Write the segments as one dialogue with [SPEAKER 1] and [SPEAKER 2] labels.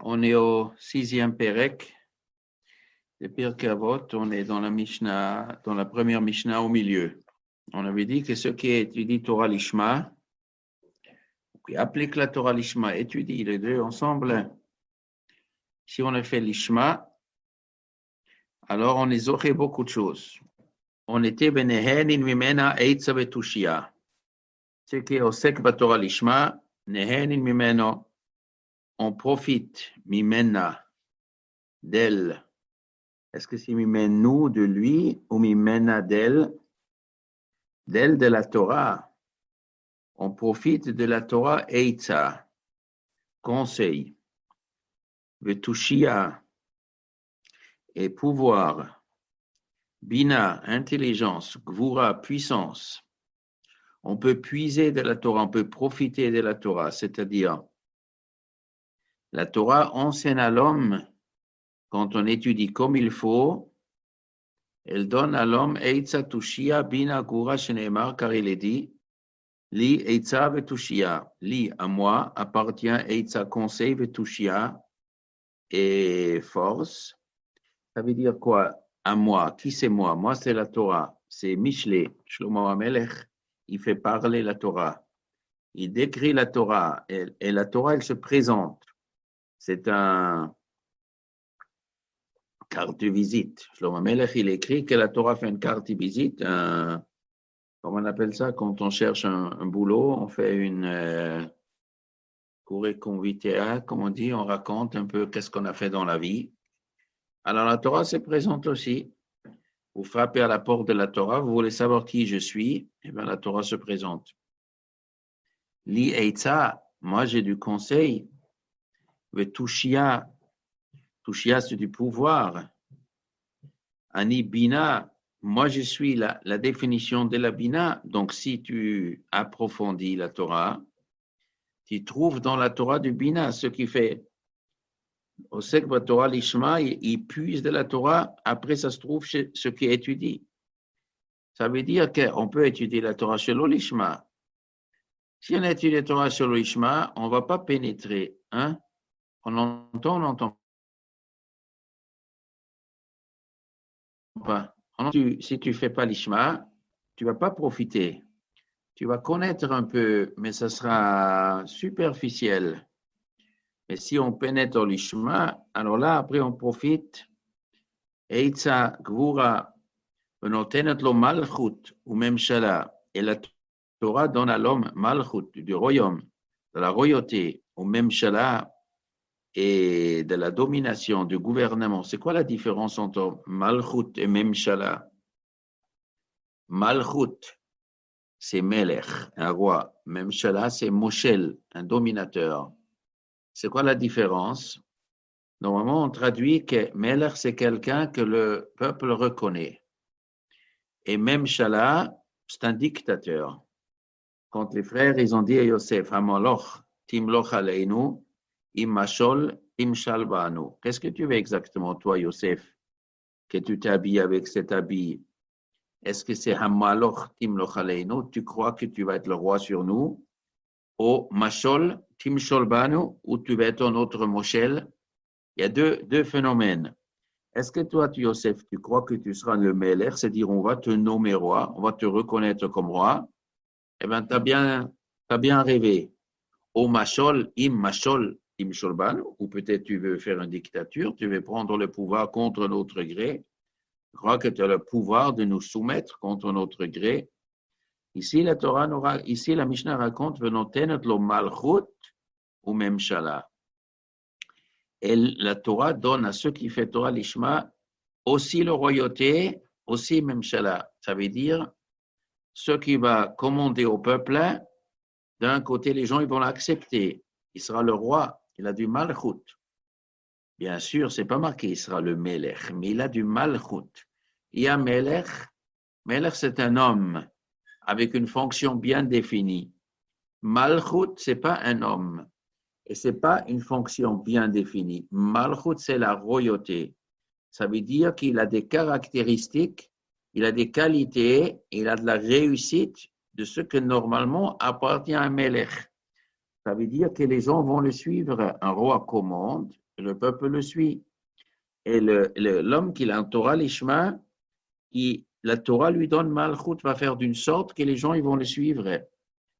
[SPEAKER 1] On est au 6e Pérec de Pirkei Avot. On est dans la Mishnah, dans la première Mishnah au milieu. On avait dit que ceux qui étudient Torah Lishma, qui appliquent la Torah Lishma, étudient les deux ensemble. Si on a fait Lishma, alors on les aurait beaucoup de choses. On était benehen in mimena eitza vetushia. Ce qui est au sek Torah Lishma, nehen in mimeno, on profite mimena d'elle. Est-ce que c'est mimenu de lui ou mimena d'elle? D'elle de la Torah. On profite de la Torah eitza, conseil, vetushia, et pouvoir, bina, intelligence, gvura, puissance. On peut puiser de la Torah, on peut profiter de la Torah, c'est-à-dire la Torah enseigne à l'homme, quand on étudie comme il faut, elle donne à l'homme eitza tushia bina gvura sheneemar, car il est dit li eitza vetushia, li à moi appartient eitza conseil vetushia et force. Ça veut dire quoi? À moi. Qui c'est moi? Moi, c'est la Torah. C'est Mishlei, Shlomo HaMelech. Il fait parler la Torah. Il décrit la Torah. Et la Torah, elle se présente. C'est un carte de visite. Shlomo HaMelech, il écrit que la Torah fait une carte de visite. Comment on appelle ça? Quand on cherche un boulot, on fait une curriculum, comme on dit, on raconte un peu qu'est-ce qu'on a fait dans la vie. Alors, la Torah se présente aussi. Vous frappez à la porte de la Torah, vous voulez savoir qui je suis, et bien la Torah se présente. Li eitza, moi j'ai du conseil. Vetushia, tushia c'est du pouvoir. Ani bina, moi je suis la définition de la bina. Donc si tu approfondis la Torah, tu trouves dans la Torah du bina, ce qui fait. Au sek Torah Lishma, il puise de la Torah, après ça se trouve chez ce qui étudie. Ça veut dire qu'on peut étudier la Torah chez l'Olishma. Si on étudie la Torah chez l'Olishma, on ne va pas pénétrer. Hein? On n'entend pas. Si tu ne fais pas l'Ishma, tu ne vas pas profiter. Tu vas connaître un peu, mais ça sera superficiel. Mais si on pénètre l'Ishma, alors là, après, on profite. Eitza Gvura. Ou même Shala, et la Torah donne à l'homme Malchut, du royaume, de la royauté, ou même Shala, et de la domination, du gouvernement. C'est quoi la différence entre Malchut et même Shala? Malchut, c'est Melech, un roi. Même Shala, c'est Moshel, un dominateur. C'est quoi la différence? Normalement, on traduit que Melech, c'est quelqu'un que le peuple reconnaît. Et même Shala, c'est un dictateur. Quand les frères, ils ont dit à Yosef, Hamaloch, Timloch Aleinu, Imashol, Imshalbanu. Qu'est-ce que tu veux exactement, toi, Yosef, que tu t'habilles avec cet habit? Est-ce que c'est Hamaloch, Timloch Aleinu? Tu crois que tu vas être le roi sur nous? Ou Mashol, Timsholbanu, ou tu vas être un autre Moshel? Il y a deux phénomènes. Est-ce que toi, Yosef, tu crois que tu seras le Melech, c'est-à-dire on va te nommer roi, on va te reconnaître comme roi? Eh bien, tu as bien rêvé. Au Machol, im Sholban, ou peut-être tu veux faire une dictature, tu veux prendre le pouvoir contre notre gré. Je crois que tu as le pouvoir de nous soumettre contre notre gré. Ici, la Mishnah raconte, venotenet lo malchut ou même shala. Et la Torah donne à ceux qui font Torah Lishma aussi la royauté, aussi même shala. Ça veut dire, ce qui va commander au peuple, d'un côté, les gens ils vont l'accepter. Il sera le roi, il a du malchut. Bien sûr, c'est pas marqué, il sera le melech, mais il a du malchut. Il y a melech. Melech, c'est un homme avec une fonction bien définie. Malchut, c'est pas un homme. Et c'est pas une fonction bien définie. Malchut, c'est la royauté. Ça veut dire qu'il a des caractéristiques, il a des qualités, il a de la réussite de ce que normalement appartient à un melech. Ça veut dire que les gens vont le suivre. Un roi commande, le peuple le suit. Et l'homme qui l'entoura les chemins, la Torah lui donne Malchut, va faire d'une sorte que les gens ils vont le suivre.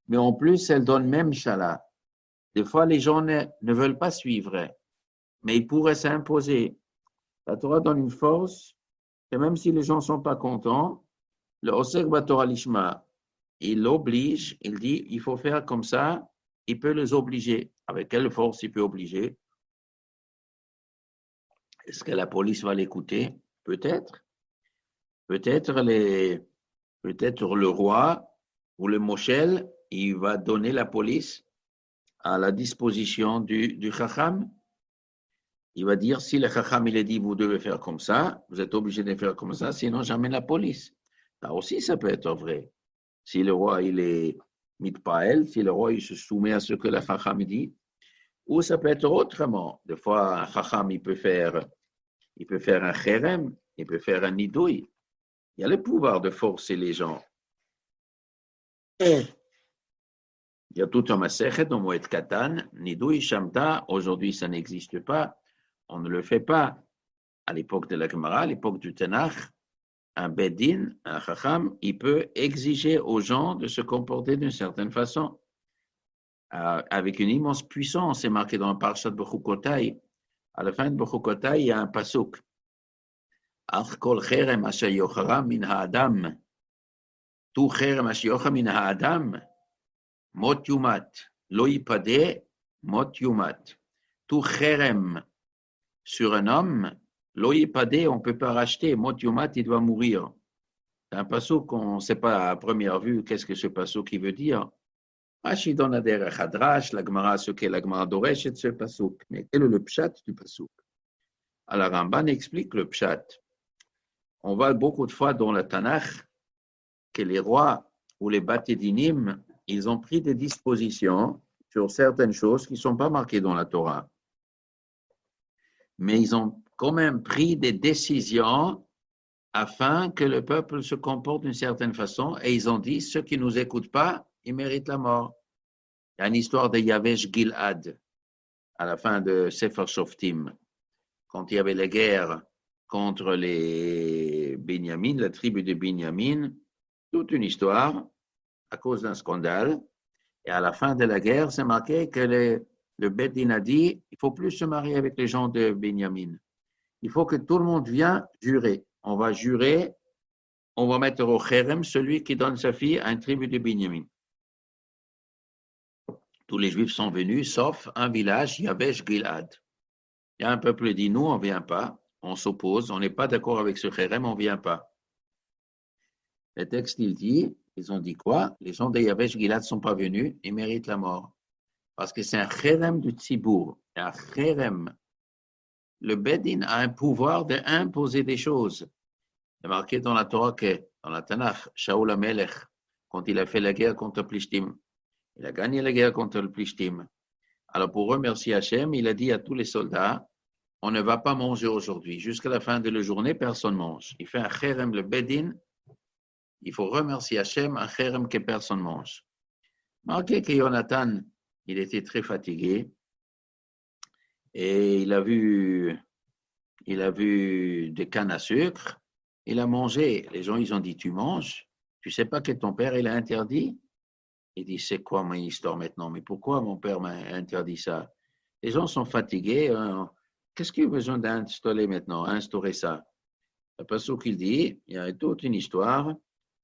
[SPEAKER 1] Mais en plus, elle donne même Shala. Des fois, les gens ne veulent pas suivre, mais ils pourraient s'imposer. La Torah donne une force que même si les gens ne sont pas contents, le Osek Torah Lishma, il l'oblige, il dit, il faut faire comme ça, il peut les obliger. Avec quelle force il peut obliger? Est-ce que la police va l'écouter? Peut-être. Peut-être le roi ou le Moshel, il va donner la police à la disposition du Chacham. Il va dire, si le Chacham il a dit, vous devez faire comme ça, vous êtes obligé de faire comme ça, sinon j'amène la police. Là aussi, ça peut être vrai. Si le roi il est mitpael, si le roi il se soumet à ce que le Chacham dit, ou ça peut être autrement. Des fois, un Chacham il peut faire un cherem, il peut faire un nidouille. Il y a le pouvoir de forcer les gens. Il y a tout un masechet dans Moed Katan, nidouille, shamta, aujourd'hui ça n'existe pas, on ne le fait pas. À l'époque de la Gemara, à l'époque du Tanakh, un Bedin, un Chacham, il peut exiger aux gens de se comporter d'une certaine façon, avec une immense puissance. C'est marqué dans le Parshat Bechukotai. À la fin de Bechukotai, il y a un pasuk. Ach kol cherem asher yochara min ha'adam. Tout cherem asher yochara min ha'adam. Mot yumat. Lo yipade, mot yumat. Tout cherem sur un homme, lo yipade, on ne peut pas racheter. Mot yumat, il doit mourir. C'est un pasuk qu'on ne sait pas à première vue qu'est-ce que ce pasuk veut dire. Rashi donne à derech hadrash, la Gemara, ce qu'est la Gemara doresh et ce pasuk. Mais quel est le pshat du pasuk? Alors Ramban explique le pshat. On voit beaucoup de fois dans le Tanakh que les rois ou les batédinim, ils ont pris des dispositions sur certaines choses qui ne sont pas marquées dans la Torah. Mais ils ont quand même pris des décisions afin que le peuple se comporte d'une certaine façon, et ils ont dit, ceux qui ne nous écoutent pas, ils méritent la mort. Il y a une histoire de Yavesh Gilad, à la fin de Sefer Shoftim, quand il y avait la guerre contre les Binyamin, la tribu de Binyamin, toute une histoire, à cause d'un scandale, et à la fin de la guerre, c'est marqué que le Beth Din a dit, il ne faut plus se marier avec les gens de Binyamin. Il faut que tout le monde vienne jurer. On va jurer, on va mettre au Kherem celui qui donne sa fille à une tribu de Binyamin. Tous les Juifs sont venus, sauf un village, Yavesh Gilad. Il y a un peuple qui dit, nous, on ne vient pas, on s'oppose, on n'est pas d'accord avec ce Kherem, on ne vient pas. Le texte, il dit, ils ont dit quoi? Les gens de Yavesh Gilad ne sont pas venus, ils méritent la mort. Parce que c'est un Kherem du Tzibour. Un Kherem. Le Bedin a un pouvoir d'imposer des choses. Il est marqué dans la Torah que, dans la Tanakh, Shaul HaMelech, quand il a fait la guerre contre Plishtim, il a gagné la guerre contre le Plishtim. Alors, pour remercier Hachem, il a dit à tous les soldats, on ne va pas manger aujourd'hui. Jusqu'à la fin de la journée, personne ne mange. Il fait un Kherem, le Bedin. Il faut remercier Hachem, un Kherem que personne ne mange. Marqué que Jonathan, il était très fatigué. Et il a vu des cannes à sucre, il a mangé. Les gens, ils ont dit, tu manges? Tu sais pas que ton père, il a interdit? Il dit, c'est quoi mon histoire maintenant? Mais pourquoi mon père m'a interdit ça? Les gens sont fatigués. Qu'est-ce qu'il y a besoin d'installer maintenant, instaurer ça? Après ce qu'il dit, il y a toute une histoire.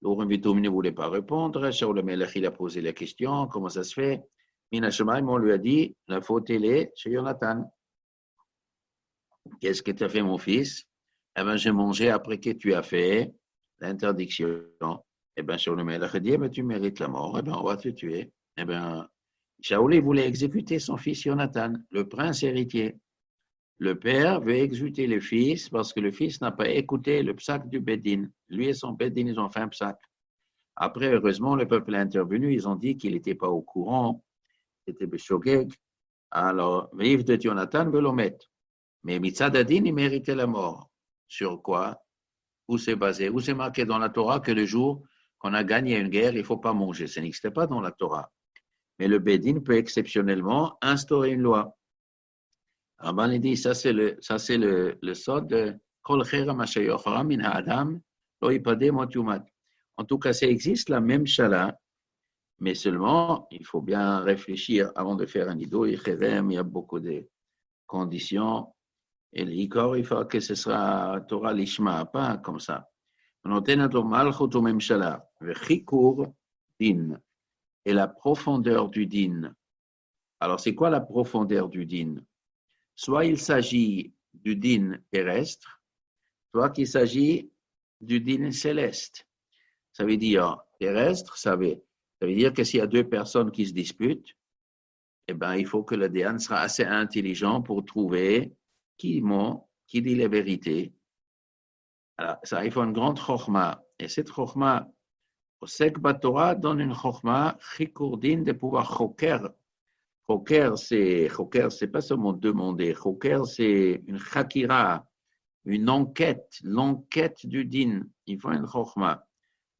[SPEAKER 1] L'Orim Vitoum ne voulait pas répondre. Shaul HaMelech, il a posé la question, comment ça se fait? Mina Shemaim, on lui a dit, la faute, elle est chez Jonathan. Qu'est-ce que tu as fait, mon fils? Eh bien, j'ai mangé après que tu as fait l'interdiction. Eh bien, Shaul HaMelech a dit, eh bien, tu mérites la mort. Eh bien, on va te tuer. Eh bien, Shaul voulait exécuter son fils Jonathan, le prince héritier. Le père veut exécuter le fils parce que le fils n'a pas écouté le psaque du Bedin. Lui et son Bedin, ils ont fait un psaque. Après, heureusement, le peuple est intervenu. Ils ont dit qu'il n'était pas au courant. C'était Beshogeg. Alors, vive de Jonathan veut le mettre. Mais Mitzad Adin, il méritait la mort. Sur quoi? Où c'est basé? Où c'est marqué dans la Torah que le jour qu'on a gagné une guerre, il ne faut pas manger? Ça n'existait pas dans la Torah. Mais le Bédine peut exceptionnellement instaurer une loi. Ramban il dit, ça c'est le sod de Kol Chera Ma Sheyochra Min Ha'adam Lo Yipade Mot Yumat. En tout cas, ça existe la même chala, mais seulement, il faut bien réfléchir avant de faire un ido. Il y a beaucoup de conditions. Et l'ikor, il faut que ce sera Torah Lishma, pas comme ça. On obtient le Malchut ou Memshala, le Chikur Din, et la profondeur du Din. Alors, c'est quoi la profondeur du Din? Soit il s'agit du Din terrestre, soit qu'il s'agit du Din céleste. Ça veut dire terrestre, ça veut dire que s'il y a deux personnes qui se disputent, eh ben, il faut que le Déhan sera assez intelligent pour trouver qui ment, qui dit la vérité. Alors, ça, il faut une grande chokhma. Et cette chokhma, au Sekba Torah, donne une chokhma, chikourdin, de pouvoir choker. Choker, c'est pas seulement demander. Choker, c'est une chakira, une enquête, l'enquête du din. Il faut une chokhma.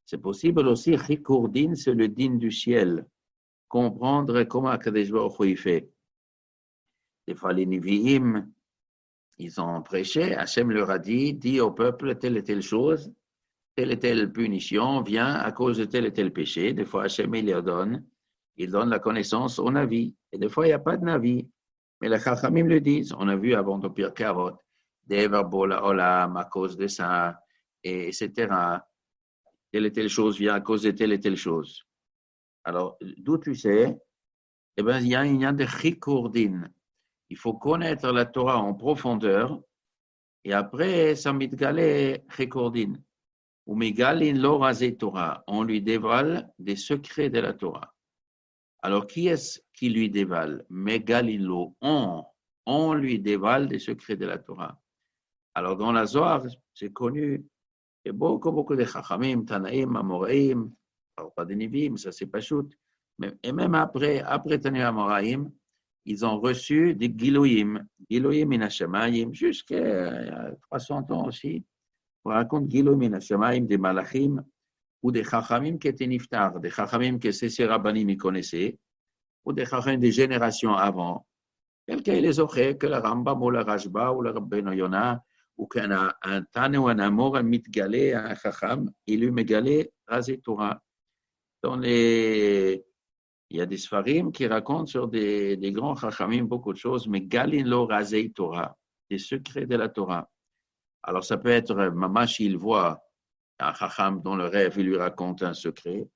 [SPEAKER 1] C'est possible aussi, chikourdin, c'est le din du ciel. Comprendre comment Akadosh Baruch Hu il fait. Des fois, les Nivi'im, ils ont prêché, Hachem leur a dit au peuple telle et telle chose, telle et telle punition vient à cause de tel et tel péché. Des fois, Hachem, il donne la connaissance au Navi. Et des fois, il n'y a pas de Navi. Mais les Chachamim le disent. On a vu avant de Pirkei Avot, Dever Bola Olam, à cause de ça, etc. Telle et telle chose vient à cause de telle et telle chose. Alors, d'où tu sais? Eh bien, il y a un de Chikourdin. Il faut connaître la Torah en profondeur et après, ça mitgale Chikourdin. Ou Megalin lo razé Torah. On lui dévoile des secrets de la Torah. Alors, qui est-ce qui lui dévoile? Megalin lo. On lui dévoile des secrets de la Torah. Alors, dans la Zohar, c'est connu, il y a beaucoup de Chachamim, Tanaïm, Amoraïm, pas de Nivim, ça c'est pas shoot. Et même après Tanaïm, Amoraïm, ils ont reçu des Giloïm Minashamayim, jusqu'à 300 ans aussi. On raconte Giloïm Minashamayim, des Malachim, ou des Chachamim qui étaient Niftar, des Chachamim que ces Rabbanim ils connaissaient, ou des Chachamim des générations avant. Quelqu'un les aurait, que le Rambam ou le Rashba ou le Rabbeinu Yonah, ou qu'un Tane ou un amour, un mitgalé, un Chacham, il lui mégalé, rasé Torah. Il y a des Sfarim qui racontent sur des grands Chachamim beaucoup de choses, mais Galin lo rasé Torah, des secrets de la Torah. Alors ça peut être, Mamash, il voit un Chacham dans le rêve, il lui raconte un secret,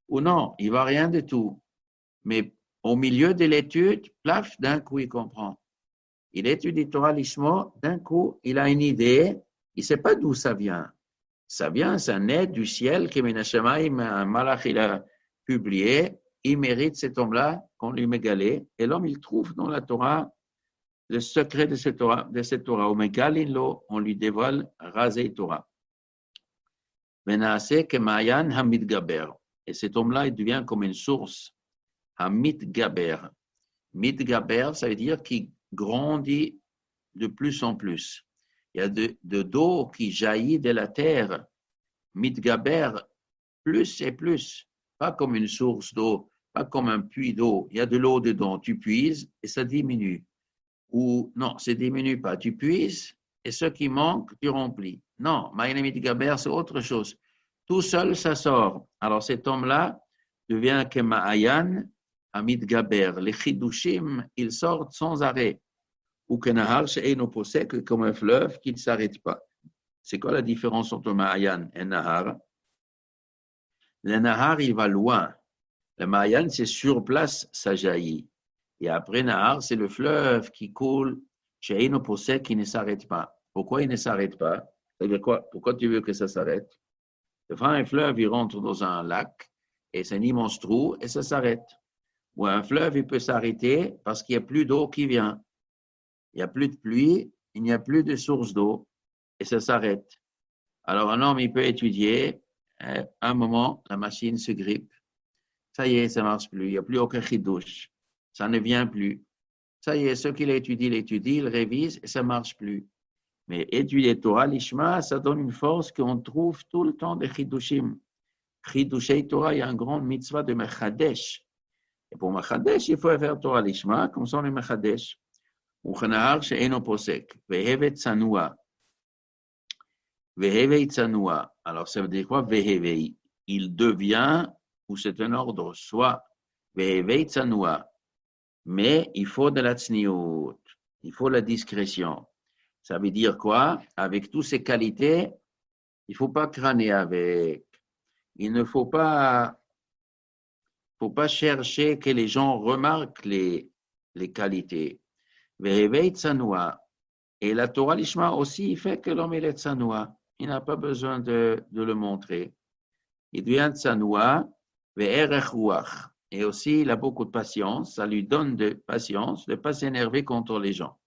[SPEAKER 1] ou non, il ne voit rien de tout. Mais au milieu de l'étude, plaf, d'un coup, il comprend. Il étudie Torah Lishma, d'un coup, il a une idée, il ne sait pas d'où ça vient. Ça vient, ça naît du ciel, que Menachemaïm, un malach, il a publié, il mérite cet homme-là qu'on lui mégalé, et l'homme, il trouve dans la Torah le secret de cette Torah. Au Megalinlo, on lui dévoile rasé Torah. Menaase que Mayan Hamid Gaber. Et cet homme-là, il devient comme une source. Hamid Gaber. Midgaber, ça veut dire qu'il grandit de plus en plus. Il y a de d'eau qui jaillit de la terre. Midgaber, plus et plus. Pas comme une source d'eau, pas comme un puits d'eau. Il y a de l'eau dedans. Tu puises et ça diminue. Ou non, ça ne diminue pas. Tu puises et ce qui manque, tu remplis. Non, Maïna Midgaber, c'est autre chose. Tout seul, ça sort. Alors cet homme-là devient que Ma'ayan, Amid Gaber, les chidushim, ils sortent sans arrêt. Ou que Nahar, c'est comme un fleuve qui ne s'arrête pas. C'est quoi la différence entre Ma'ayan et Nahar? Le Nahar, il va loin. Le Ma'ayan, c'est sur place, ça jaillit. Et après Nahar, c'est le fleuve qui coule, chez Posek qui ne s'arrête pas. Pourquoi il ne s'arrête pas? C'est-à-dire quoi? Pourquoi tu veux que ça s'arrête? Devant un fleuve, il rentre dans un lac, et c'est un immense trou, et ça s'arrête. Ou un fleuve, il peut s'arrêter parce qu'il n'y a plus d'eau qui vient. Il n'y a plus de pluie, il n'y a plus de source d'eau, et ça s'arrête. Alors un homme, il peut étudier, à un moment, la machine se grippe. Ça y est, ça ne marche plus, il n'y a plus aucun chidouche. Ça ne vient plus. Ça y est, ce qu'il étudie, il révise, et ça ne marche plus. Mais étudier Torah, l'Ishma, ça donne une force qu'on trouve tout le temps des chidushim. Chidushei Torah, il y a un grand mitzvah de Mechadesh. Et pour Machadesh, il faut faire Torah Lishma, comme ça on est Machadesh. Uchanahar she'eno posek, vehevet tsanua. Vehevei tsanua. Alors ça veut dire quoi? Vehevei. Il devient, ou c'est un ordre, soit vehevei tsanua. Mais il faut de la tsniout. Il faut la discrétion. Ça veut dire quoi? Avec toutes ces qualités, il ne faut pas crâner avec. Il ne faut pas chercher que les gens remarquent les qualités. Vehevei tsanua. Et la Torah Lishma aussi fait que l'homme est tsanoua. Il n'a pas besoin de le montrer. Il devient tsanoua, ve'erech ruach. Et aussi, il a beaucoup de patience. Ça lui donne de patience de ne pas s'énerver contre les gens.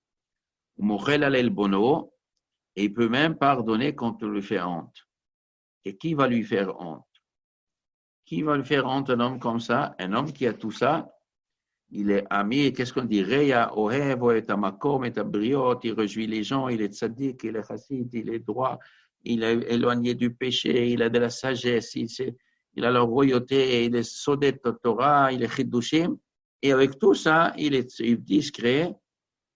[SPEAKER 1] Mochel alel bono. Et il peut même pardonner quand on lui fait honte. Et qui va lui faire honte? Qui va lui faire honte, un homme comme ça? Un homme qui a tout ça, il est ami, qu'est-ce qu'on dit? Reya, ohev, et amakom, et abriot, il réjouit les gens, il est tzaddik, il est chassid, il est droit, il est éloigné du péché, il a de la sagesse, il a la royauté, il est sodet Torah, il est chidushim, et avec tout ça, il est discret,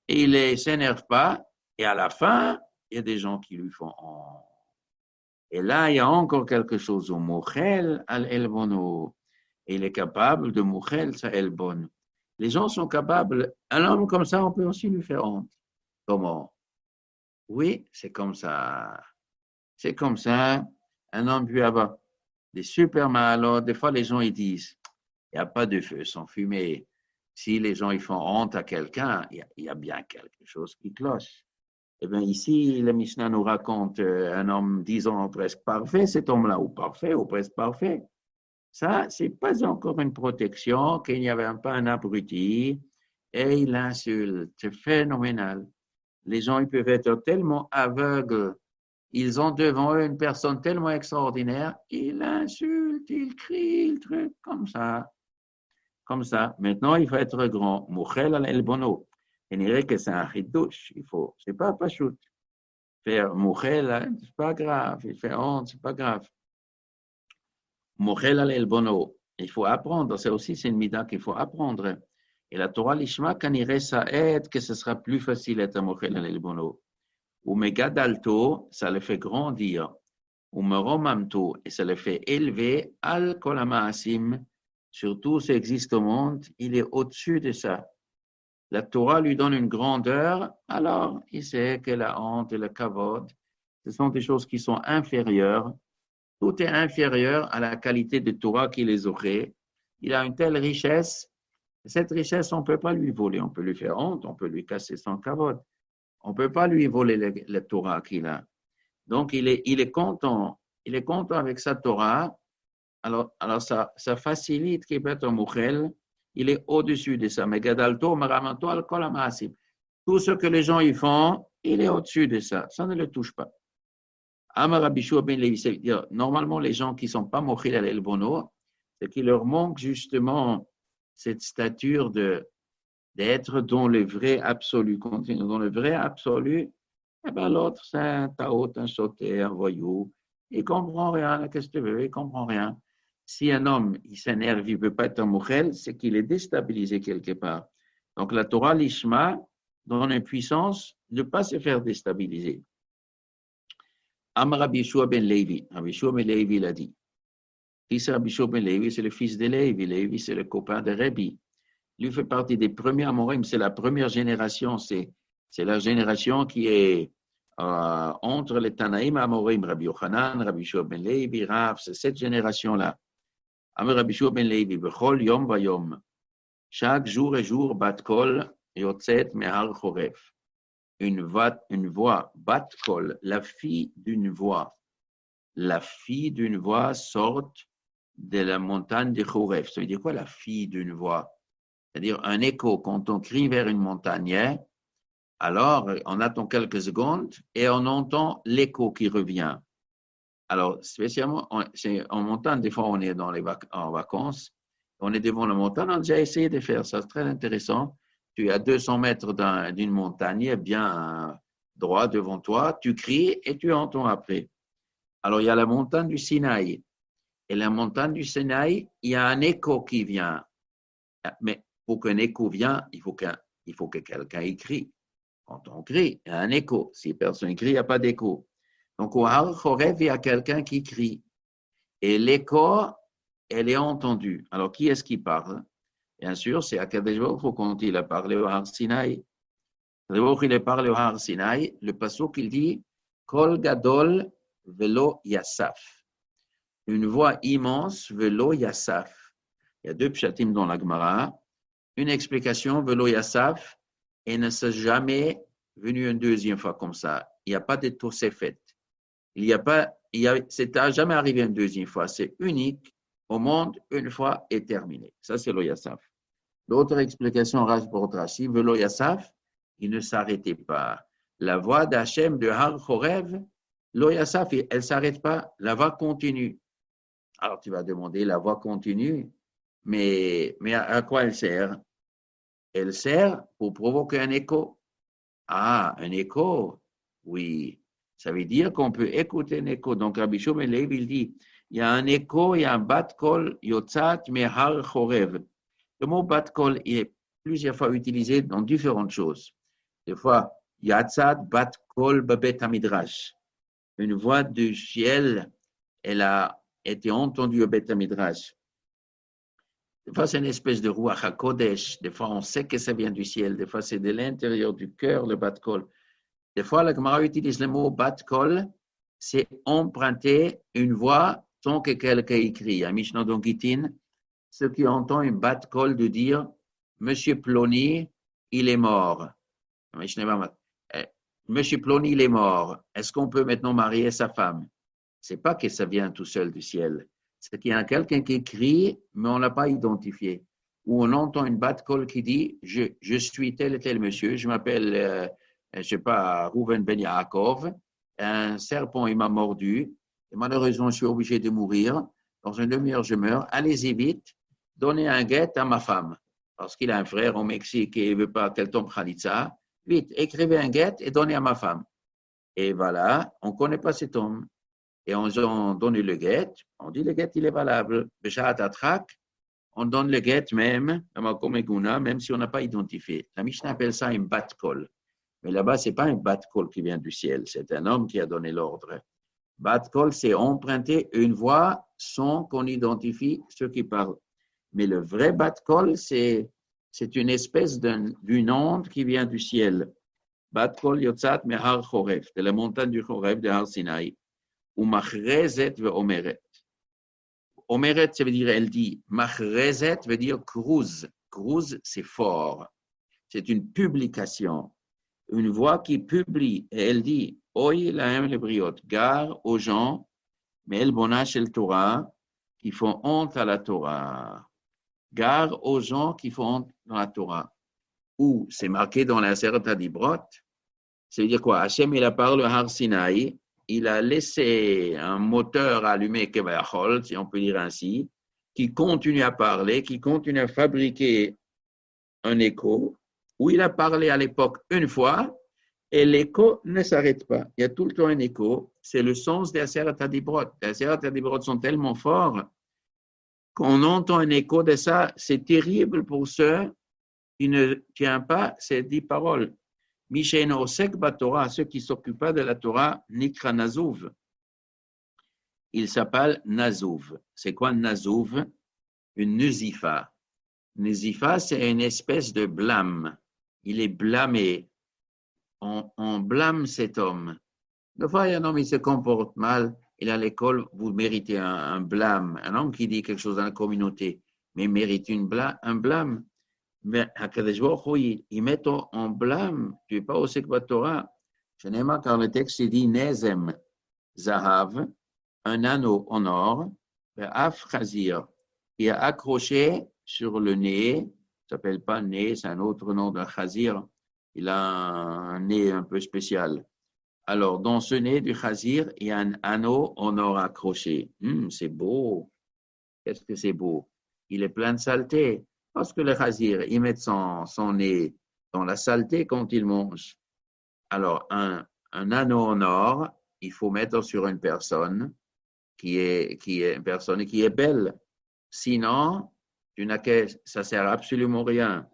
[SPEAKER 1] et il ne s'énerve pas, et à la fin, il y a des gens qui lui font honte. Et là, il y a encore quelque chose au mochel al elbono. Et il est capable de mochel sa elbon. Les gens sont capables, un homme comme ça, on peut aussi lui faire honte. Comment? Oui, c'est comme ça. C'est comme ça. Un homme peut avoir des super malheurs. Des fois, les gens, ils disent, il n'y a pas de feu sans fumée. Si les gens, ils font honte à quelqu'un, il y a bien quelque chose qui cloche. Eh bien, ici, le Mishnah nous raconte un homme, disons, presque parfait, cet homme-là, ou parfait, ou presque parfait. Ça, ce n'est pas encore une protection, qu'il n'y avait pas un abruti, et il insulte. C'est phénoménal. Les gens, ils peuvent être tellement aveugles, ils ont devant eux une personne tellement extraordinaire, ils l'insultent, ils crient, ils truquent, comme ça. Comme ça. Maintenant, il faut être grand. Mouchel al elbono. Il dirait que c'est un chidouche. Il faut, c'est pas pachout. Faire mouchel, c'est pas grave. Il fait honte, c'est pas grave. Mouchel al elbono. Il faut apprendre. C'est aussi, c'est une mida qu'il faut apprendre. Et la Torah Lishma, quand il reste, ça aide que ce sera plus facile d'être mouchel al elbono. Ou megadalto, ça le fait grandir. Ou meromamto, et ça le fait élever al kolamaasim. Surtout, ça existe au monde, il est au-dessus de ça. La Torah lui donne une grandeur, alors il sait que la honte et le kavod, ce sont des choses qui sont inférieures. Tout est inférieur à la qualité de Torah qu'il les aurait. Il a une telle richesse. Cette richesse, on ne peut pas lui voler. On peut lui faire honte, on peut lui casser son kavod. On ne peut pas lui voler la Torah qu'il a. Donc, il est content. Il est content avec sa Torah. Alors ça facilite qu'il peut être un mouchel. Il est au-dessus de ça. Mais gadalto, maramanto, al-kol amasim. Tout ce que les gens y font, il est au-dessus de ça. Ça ne le touche pas. Amar Rabbi Shua ben Levi, c'est dire, normalement, les gens qui ne sont pas mochil al elbono, c'est qu'il leur manque justement cette stature d'être dans le vrai absolu. Dans le vrai absolu, eh ben, l'autre, c'est un taot, un sauté, un voyou. Il ne comprend rien. Qu'est-ce que tu veux? Il ne comprend rien. Si un homme, il s'énerve, il ne peut pas être un mouchel, c'est qu'il est déstabilisé quelque part. Donc, la Torah Lishma donne une puissance de ne pas se faire déstabiliser. Amar Rabbi Yeshua ben Levi. Rabbi Yeshua ben Levi l'a dit. Fils Rabbi Yeshua ben Levi, c'est le fils de Levi. Levi, c'est le copain de Rabbi. Lui fait partie des premiers Amorim. C'est la première génération. C'est la génération qui est entre les Tanaïm et Amorim. Rabbi Yochanan, Rabbi Yeshua ben Levi, Rav, c'est cette génération-là. Amar Rabbi Yeshua ben Levi, Bechol Yom Vayom. Chaque jour et jour, bat kol yotzet mehar choref. Une voix, bat kol, la fille d'une voix. La fille d'une voix sort de la montagne de Choref. Ça veut dire quoi, la fille d'une voix? C'est-à-dire un écho. Quand on crie vers une montagne, alors on attend quelques secondes et on entend l'écho qui revient. Alors, spécialement, en montagne, des fois, on est en vacances, on est devant la montagne, on a déjà essayé de faire ça, c'est très intéressant. Tu es à 200 mètres d'une montagne, bien droit devant toi, tu cries et tu entends après. Alors, il y a la montagne du Sinaï. Et la montagne du Sinaï, il y a un écho qui vient. Mais pour qu'un écho vienne, il faut que quelqu'un écrit. Quand on crie, il y a un écho. Si personne crie, il n'y a pas d'écho. Donc, au Har Chorev, il y a quelqu'un qui crie. Et l'écho, elle est entendue. Alors, qui est-ce qui parle? Bien sûr, c'est Akadosh Baruch Hu quand il a parlé au Har Sinaï. Il a parlé au Har Sinaï. Le pasuk, il dit Kol Gadol Velo Yassaf. Une voix immense, Velo Yassaf. Il y a deux pshatim dans la Gemara. Une explication, Velo Yassaf, et ne s'est jamais venu une deuxième fois comme ça. Il n'y a pas de Tosefet. C'est jamais arrivé une deuxième fois. C'est unique au monde, une fois et terminé. Ça, c'est Lo Yassaf. L'autre explication, Rash Bordrashi, Velo Yassaf, il ne s'arrêtait pas. La voix d'Hachem de Har Chorev, Lo Yassaf, elle ne s'arrête pas. La voix continue. Alors, tu vas demander, la voix continue, mais à quoi elle sert? Elle sert pour provoquer un écho. Ah, un écho, oui. Ça veut dire qu'on peut écouter un écho. Donc, Rabbi Shimon Lev, il dit, il y a un écho, il y a un bat-kol, yotzat mehar chorev. Le mot bat-kol est plusieurs fois utilisé dans différentes choses. Des fois, yatzat bat-kol babet hamidrash. Une voix du ciel, elle a été entendue au bet hamidrash. Des fois, c'est une espèce de ruach hakodesh. Des fois, on sait que ça vient du ciel. Des fois, c'est de l'intérieur du cœur, le bat-kol. Des fois, la Gemara utilise le mot bat-kol, c'est emprunter une voix sans que quelqu'un écrit. À Mishnah dans Gittin, ceux qui entendent une bat-kol de dire Monsieur Plony, il est mort. Monsieur Plony, il est mort. Est-ce qu'on peut maintenant marier sa femme? C'est pas que ça vient tout seul du ciel. C'est qu'il y a quelqu'un qui écrit, mais on ne l'a pas identifié. Ou on entend une bat-kol qui dit je suis tel et tel monsieur, je m'appelle. Je ne sais pas, Rouven Ben Yaakov, un serpent, il m'a mordu, et malheureusement, je suis obligé de mourir. Dans une demi-heure, je meurs. Allez-y vite, donnez un guet à ma femme, parce qu'il a un frère au Mexique et il ne veut pas qu'elle tombe khalitsa. Vite, écrivez un guet et donnez à ma femme. Et voilà, on ne connaît pas cet homme. Et on donne le guet, on dit le guet, il est valable. On donne le guet même, même si on n'a pas identifié. La Mishnah appelle ça un bat-kol. Mais là-bas, ce n'est pas un bat-kol qui vient du ciel, c'est un homme qui a donné l'ordre. Bat-kol, c'est emprunter une voix sans qu'on identifie ceux qui parlent. Mais le vrai bat-kol, c'est une espèce d'une onde qui vient du ciel. Bat-kol yotzat mehar chorev, de la montagne du Chorev de Har Sinaï. Ou machrezet ve omeret. Omeret, ça veut dire elle dit. Machrezet veut dire cruz. Cruz, c'est fort. C'est une publication. Une voix qui publie, et elle dit, Oy lahem le briot, gare aux gens, mais el bonash el Torah, qui font honte à la Torah. Gare aux gens qui font honte dans la Torah. Ou, c'est marqué dans la Seret HaDibrot, c'est-à-dire quoi? Hachem, il a parlé à Har Sinaï, il a laissé un moteur allumé, Kevachol, si on peut dire ainsi, qui continue à parler, qui continue à fabriquer un écho, où il a parlé à l'époque une fois, et l'écho ne s'arrête pas. Il y a tout le temps un écho. C'est le sens des Aseret HaDibrot. Les Aseret HaDibrot sont tellement forts qu'on entend un écho de ça. C'est terrible pour ceux qui ne tiennent pas ces 10 paroles. Mishen Osek Batorah, ceux qui ne s'occupent pas de la Torah, Nikra Nazouv. Il s'appelle Nazouv. C'est quoi Nazouv? Une Nuzifa. Nuzifa, c'est une espèce de blâme. Il est blâmé. On blâme cet homme. Des fois, il y a un homme, il se comporte mal. Il est à l'école, vous méritez un blâme. Un homme qui dit quelque chose dans la communauté, mais il mérite un blâme. Mais à Kadesh Baruch il met en blâme. Tu n'es pas au Sekbat Torah. Je n'aime pas car le texte dit Nezem Zahav, un anneau en or, Af Chazir, qui est accroché sur le nez. Ça ne s'appelle pas nez, c'est un autre nom d'un Chazir. Il a un nez un peu spécial. Alors, dans ce nez du Chazir, il y a un anneau en or accroché. C'est beau. Qu'est-ce que c'est beau? Il est plein de saleté. Parce que le Chazir, il met son nez dans la saleté quand il mange. Alors, un anneau en or, il faut mettre sur une personne qui est une personne qui est belle. Sinon, Ça ne sert absolument rien.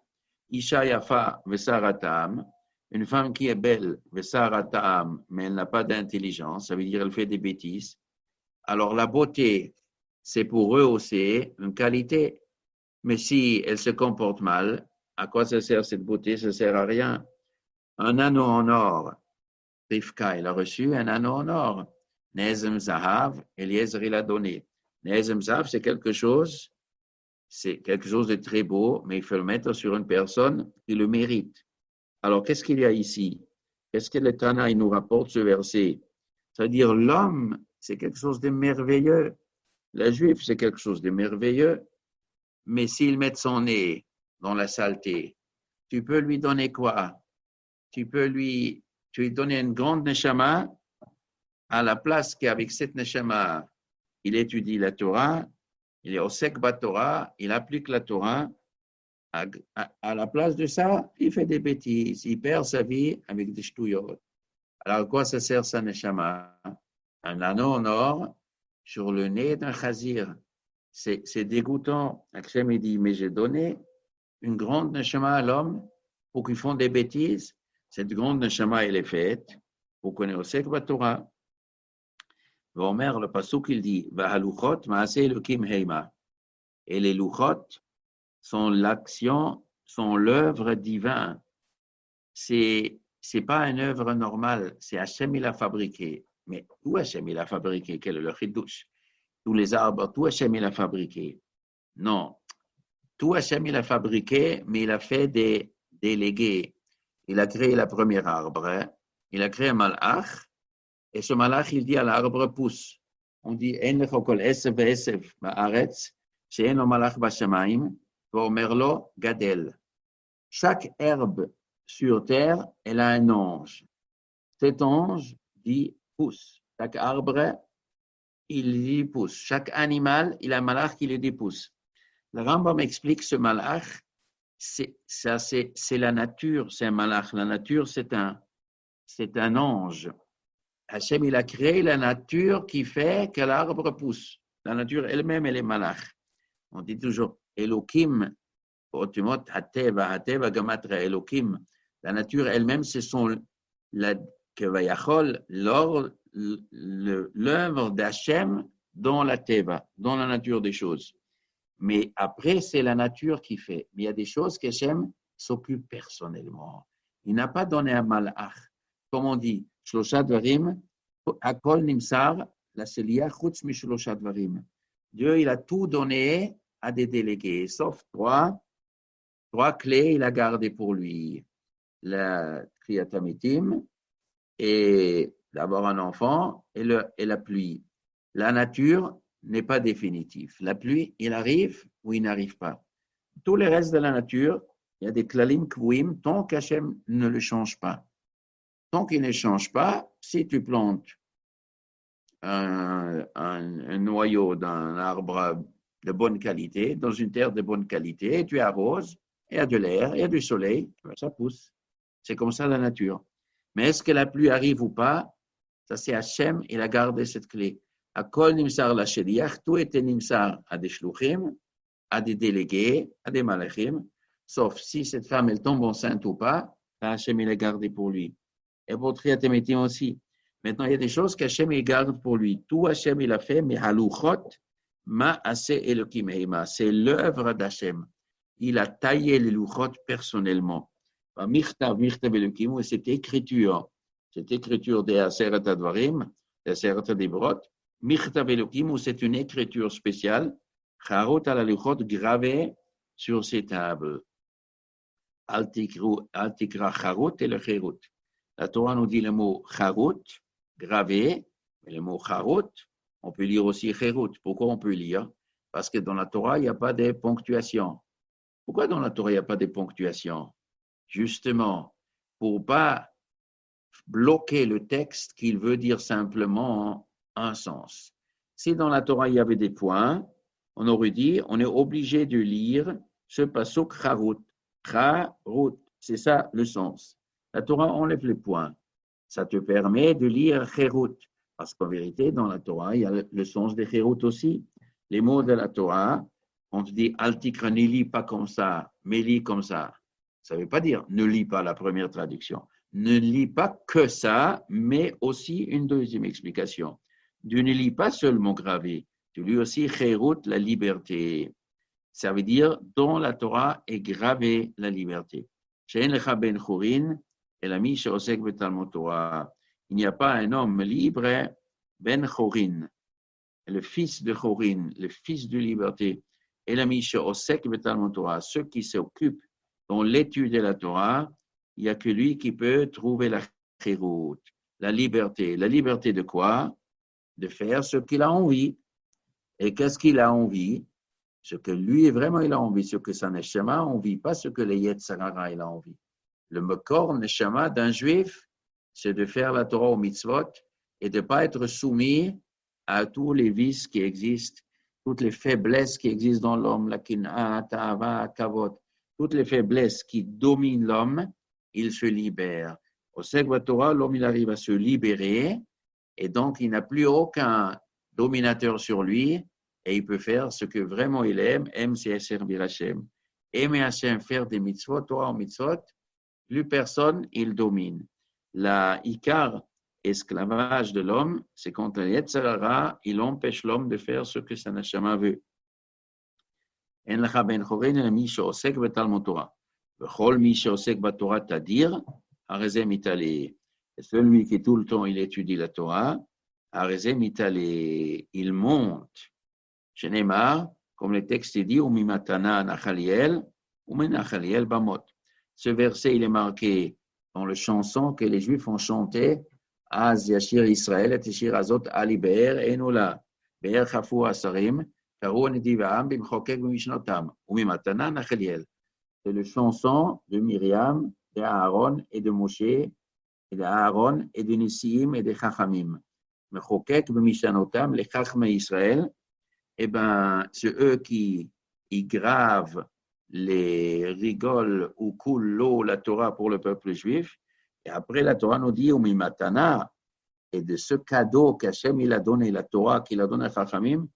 [SPEAKER 1] Isha yafa vesaratam, une femme qui est belle, vesaratam, mais elle n'a pas d'intelligence, ça veut dire qu'elle fait des bêtises. Alors la beauté, c'est pour eux aussi une qualité. Mais si elle se comporte mal, à quoi ça sert cette beauté? Ça ne sert à rien. Un anneau en or. Rivka, il a reçu un anneau en or. Nezem Zahav, Eliezer, il a donné. Nezem Zahav, c'est quelque chose de très beau, mais il faut le mettre sur une personne qui le mérite. Alors, qu'est-ce qu'il y a ici? Qu'est-ce que le Tana nous rapporte ce verset? C'est-à-dire, l'homme, c'est quelque chose de merveilleux. La juive, c'est quelque chose de merveilleux. Mais s'il met son nez dans la saleté, tu peux lui donner quoi? Tu lui donner une grande neshama à la place qu'avec cette neshama, il étudie la Torah, il est au sek Torah, il applique la Torah. À la place de ça, il fait des bêtises, il perd sa vie avec des ch'touillottes. Alors, à quoi ça sert sa neshama? Un anneau en or sur le nez d'un chazir. C'est dégoûtant. Hachem dit, mais j'ai donné une grande neshama à l'homme pour qu'ils font des bêtises. Cette grande neshama, elle est faite pour qu'on ait au sek Torah. Omer, le pasuk, il dit, Vahaluchot maase elokim heima. Et les luchot sont l'action, sont l'œuvre divine. C'est pas une œuvre normale, c'est Hachem il a fabriqué. Mais où Hachem il a fabriqué? Quel est le chidouche? Tous les arbres, tout Hachem il a fabriqué. Non, tout Hachem il a fabriqué, mais il a fait des délégués. Il a créé le premier arbre, hein? Il a créé un malach, et ce malach il dit à l'arbre pousse. On dit en lechokol esef ve'esef ba'aretz, she'en lo malach b'shamayim, ve'omer lo gadel. Chaque herbe sur terre, elle a un ange. Cet ange dit pousse. Chaque arbre, il dit pousse. Chaque animal, il a un malach qui lui dit pousse. Le Rambam explique ce malach, c'est la nature, c'est un malach. La nature, c'est un ange. Hachem, il a créé la nature qui fait que l'arbre pousse. La nature elle-même, elle est malach. On dit toujours Elohim, Otumot, Hateva, Gamatra, Elohim. La nature elle-même, ce sont l'œuvre d'Hachem dans la Teva, dans la nature des choses. Mais après, c'est la nature qui fait. Mais il y a des choses qu'Hachem s'occupe personnellement. Il n'a pas donné un malach. Comme on dit, Shlosha Dvarim, Hakol Nimsar, la Selia Chutz Mishlosha Dvarim. Dieu, il a tout donné à des délégués, sauf trois clés, il a gardé pour lui. La Kriyatamitim, et d'avoir un enfant, et la pluie. La nature n'est pas définitive. La pluie, il arrive ou il n'arrive pas. Tous les restes de la nature, il y a des klalim kvouim, tant qu'Hachem ne le change pas. Tant qu'il ne change pas, si tu plantes un noyau d'un arbre de bonne qualité, dans une terre de bonne qualité, tu arroses, il y a de l'air, il y a du soleil, ça pousse. C'est comme ça la nature. Mais est-ce que la pluie arrive ou pas? Ça, c'est Hachem, il a gardé cette clé. À kol nimsar la sheliach, tout était nimsar à des shluchim, à des délégués, à des malachim, sauf si cette femme, elle tombe enceinte ou pas, Hachem, il a gardé pour lui. Et pour Triatemetim aussi. Maintenant, il y a des choses qu'Hachem, il garde pour lui. Tout Hachem, il a fait, mais haluchot, ma'ase elokim heima. C'est l'œuvre d'Hachem. Il a taillé les luchot personnellement. Cette écriture des Aseret Advarim, des Aseret Divrot, Michtav Elokim, c'est une écriture spéciale, Charot à la luchot, gravée sur ces tables. Altikra Charot et le Cherut. La Torah nous dit le mot Charot, gravé, mais le mot Charot, on peut lire aussi Cherut. Pourquoi on peut lire? Parce que dans la Torah, il n'y a pas de ponctuation. Pourquoi dans la Torah, il n'y a pas de ponctuation? Justement, pour ne pas bloquer le texte qu'il veut dire simplement un sens. Si dans la Torah, il y avait des points, on aurait dit, on est obligé de lire ce pasuk Charut. Charut, c'est ça le sens. La Torah enlève les points. Ça te permet de lire Cherut. Parce qu'en vérité, dans la Torah, il y a le sens de Cherut aussi. Les mots de la Torah, on te dit Altikra, ne lis pas comme ça, mais lis comme ça. Ça ne veut pas dire ne lis pas la première traduction. Ne lis pas que ça, mais aussi une deuxième explication. Tu ne lis pas seulement gravé, tu lis aussi Khairut, la liberté. Ça veut dire dans la Torah est gravée la liberté. She'en lecha ben chorin, el ami she'osek betalmud Torah. Il n'y a pas un homme libre, ben chorin, le fils de chorin, le fils de liberté. El ami she'osek betalmud Torah, ceux qui s'occupent dans l'étude de la Torah, il n'y a que lui qui peut trouver la chirut, la liberté. La liberté de quoi? De faire ce qu'il a envie. Et qu'est-ce qu'il a envie? Ce que lui, vraiment, il a envie, ce que sa neshama a envie, pas ce que le Yetzirah, il a envie. Le mekor neshama d'un juif, c'est de faire la Torah au mitzvot et de ne pas être soumis à tous les vices qui existent, toutes les faiblesses qui existent dans l'homme, la kin'a, ta'ava, kavod, toutes les faiblesses qui dominent l'homme, il se libère. Au Segva Torah, l'homme, il arrive à se libérer et donc il n'a plus aucun dominateur sur lui et il peut faire ce que vraiment il aime, c'est servir Hachem. Aimer Hachem, faire des mitzvot, Torah en mitzvot, plus personne, il domine. La ikar, esclavage de l'homme, c'est quand le Yetzirah, il empêche l'homme de faire ce que sa neshama veut. En lecha ben chorin el mi she'osek betalmud Torah. V'chol mi she'osek b'Torah tadir, harezeh mitaleh. Celui qui tout le temps il étudie la Torah, harezeh mitaleh, il monte. Shenemar, comme le texte dit, umimatana nachaliel, umenachaliel bamot. Ce verset, il est marqué dans le chanson que les Juifs ont chanté, Az yashir Israël et yashir azot ali be'er enola, be'er chafu asarim, karu nediv ha'am b'mchokek b'mishnotam, umimatana nachaliel. C'est le chanson de Myriam, de Aaron et de Moshe, et de Aaron et de Nesiim et de Chachamim. Mchokek b'mishnotam, les Chachmei Israël, eh bien, c'est eux qui gravent les rigoles où coule l'eau, la Torah pour le peuple juif. Et après, la Torah nous dit, Umimatana, et de ce cadeau qu'Hachem il a donné, la Torah qu'il a donné à Chachamim,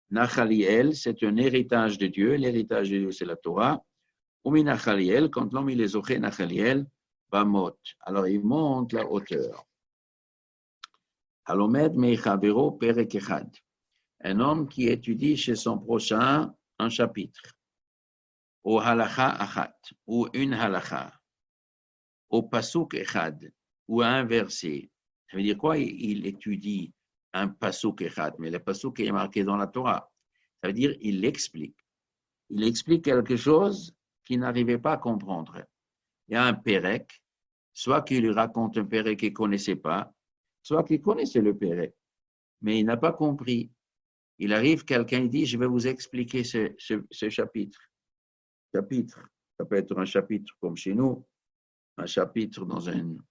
[SPEAKER 1] Nachaliel, c'est un héritage de Dieu. L'héritage de Dieu, c'est la Torah. Uminachaliel, quand l'homme il est zoché Nachaliel, Bamot. Alors, il monte la hauteur. Halomed Meichavero Perek Echad. Un homme qui étudie chez son prochain un chapitre, au halakha achat, ou une halakha, au pasuk echad, ou un verset. Ça veut dire quoi? Il étudie un pasuk echad, mais le pasuk est marqué dans la Torah. Ça veut dire il explique. Il explique quelque chose qu'il n'arrivait pas à comprendre. Il y a un pérec, soit qu'il lui raconte un pérec qu'il ne connaissait pas, soit qu'il connaissait le pérec, mais il n'a pas compris. Il arrive, quelqu'un dit, je vais vous expliquer ce chapitre. Chapitre, ça peut être un chapitre comme chez nous, un chapitre dans une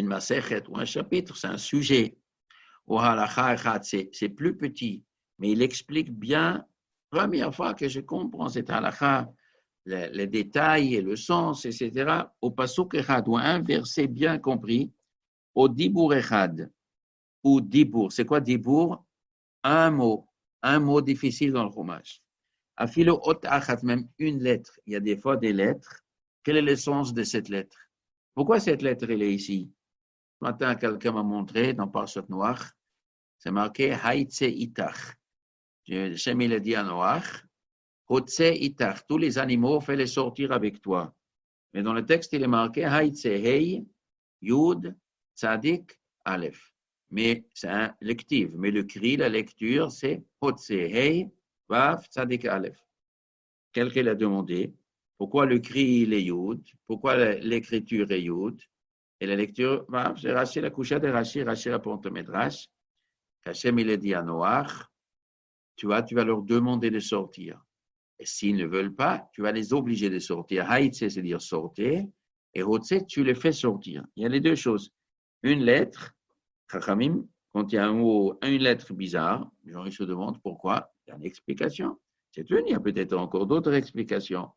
[SPEAKER 1] masechet, ou un chapitre, c'est un sujet. Au halakha echad, c'est plus petit, mais il explique bien, première fois que je comprends cet halakha, les détails et le sens, etc. Au pasuk echad, ou un verset bien compris, au dibour echad, ou dibour. C'est quoi dibour? Un mot difficile dans le Chumash. Afilo ot achat, même une lettre. Il y a des fois des lettres. Quel est le sens de cette lettre? Pourquoi cette lettre elle est ici? Ce matin, quelqu'un m'a montré dans Parshat Noach, c'est marqué Haïtse Itach. Hachem il a dit à Noach, Hotse Itach, tous les animaux, fais-les sortir avec toi. Mais dans le texte, il est marqué Haïtse Hei, Yud, Tzadik, Aleph. Mais c'est un lectif. Mais le cri, la lecture, c'est Hotse Hei, Vav, Tzadik, Aleph. Quelqu'un l'a demandé, pourquoi le cri, il est Yud? Pourquoi l'écriture est Yud? Et la lecture, Vav, c'est Rashi, la coucha de Rashi, Rashi rapporte Medrash. Hachem, il a dit à Noach, tu vas leur demander de sortir. Et s'ils ne veulent pas, tu vas les obliger de sortir. Haïtse, c'est dire sortir. Et Hotse, tu les fais sortir. Il y a les deux choses. Une lettre, Chachamim, quand il y a un mot, une lettre bizarre, les gens se demandent pourquoi. Il y a une explication. C'est une, il y a peut-être encore d'autres explications.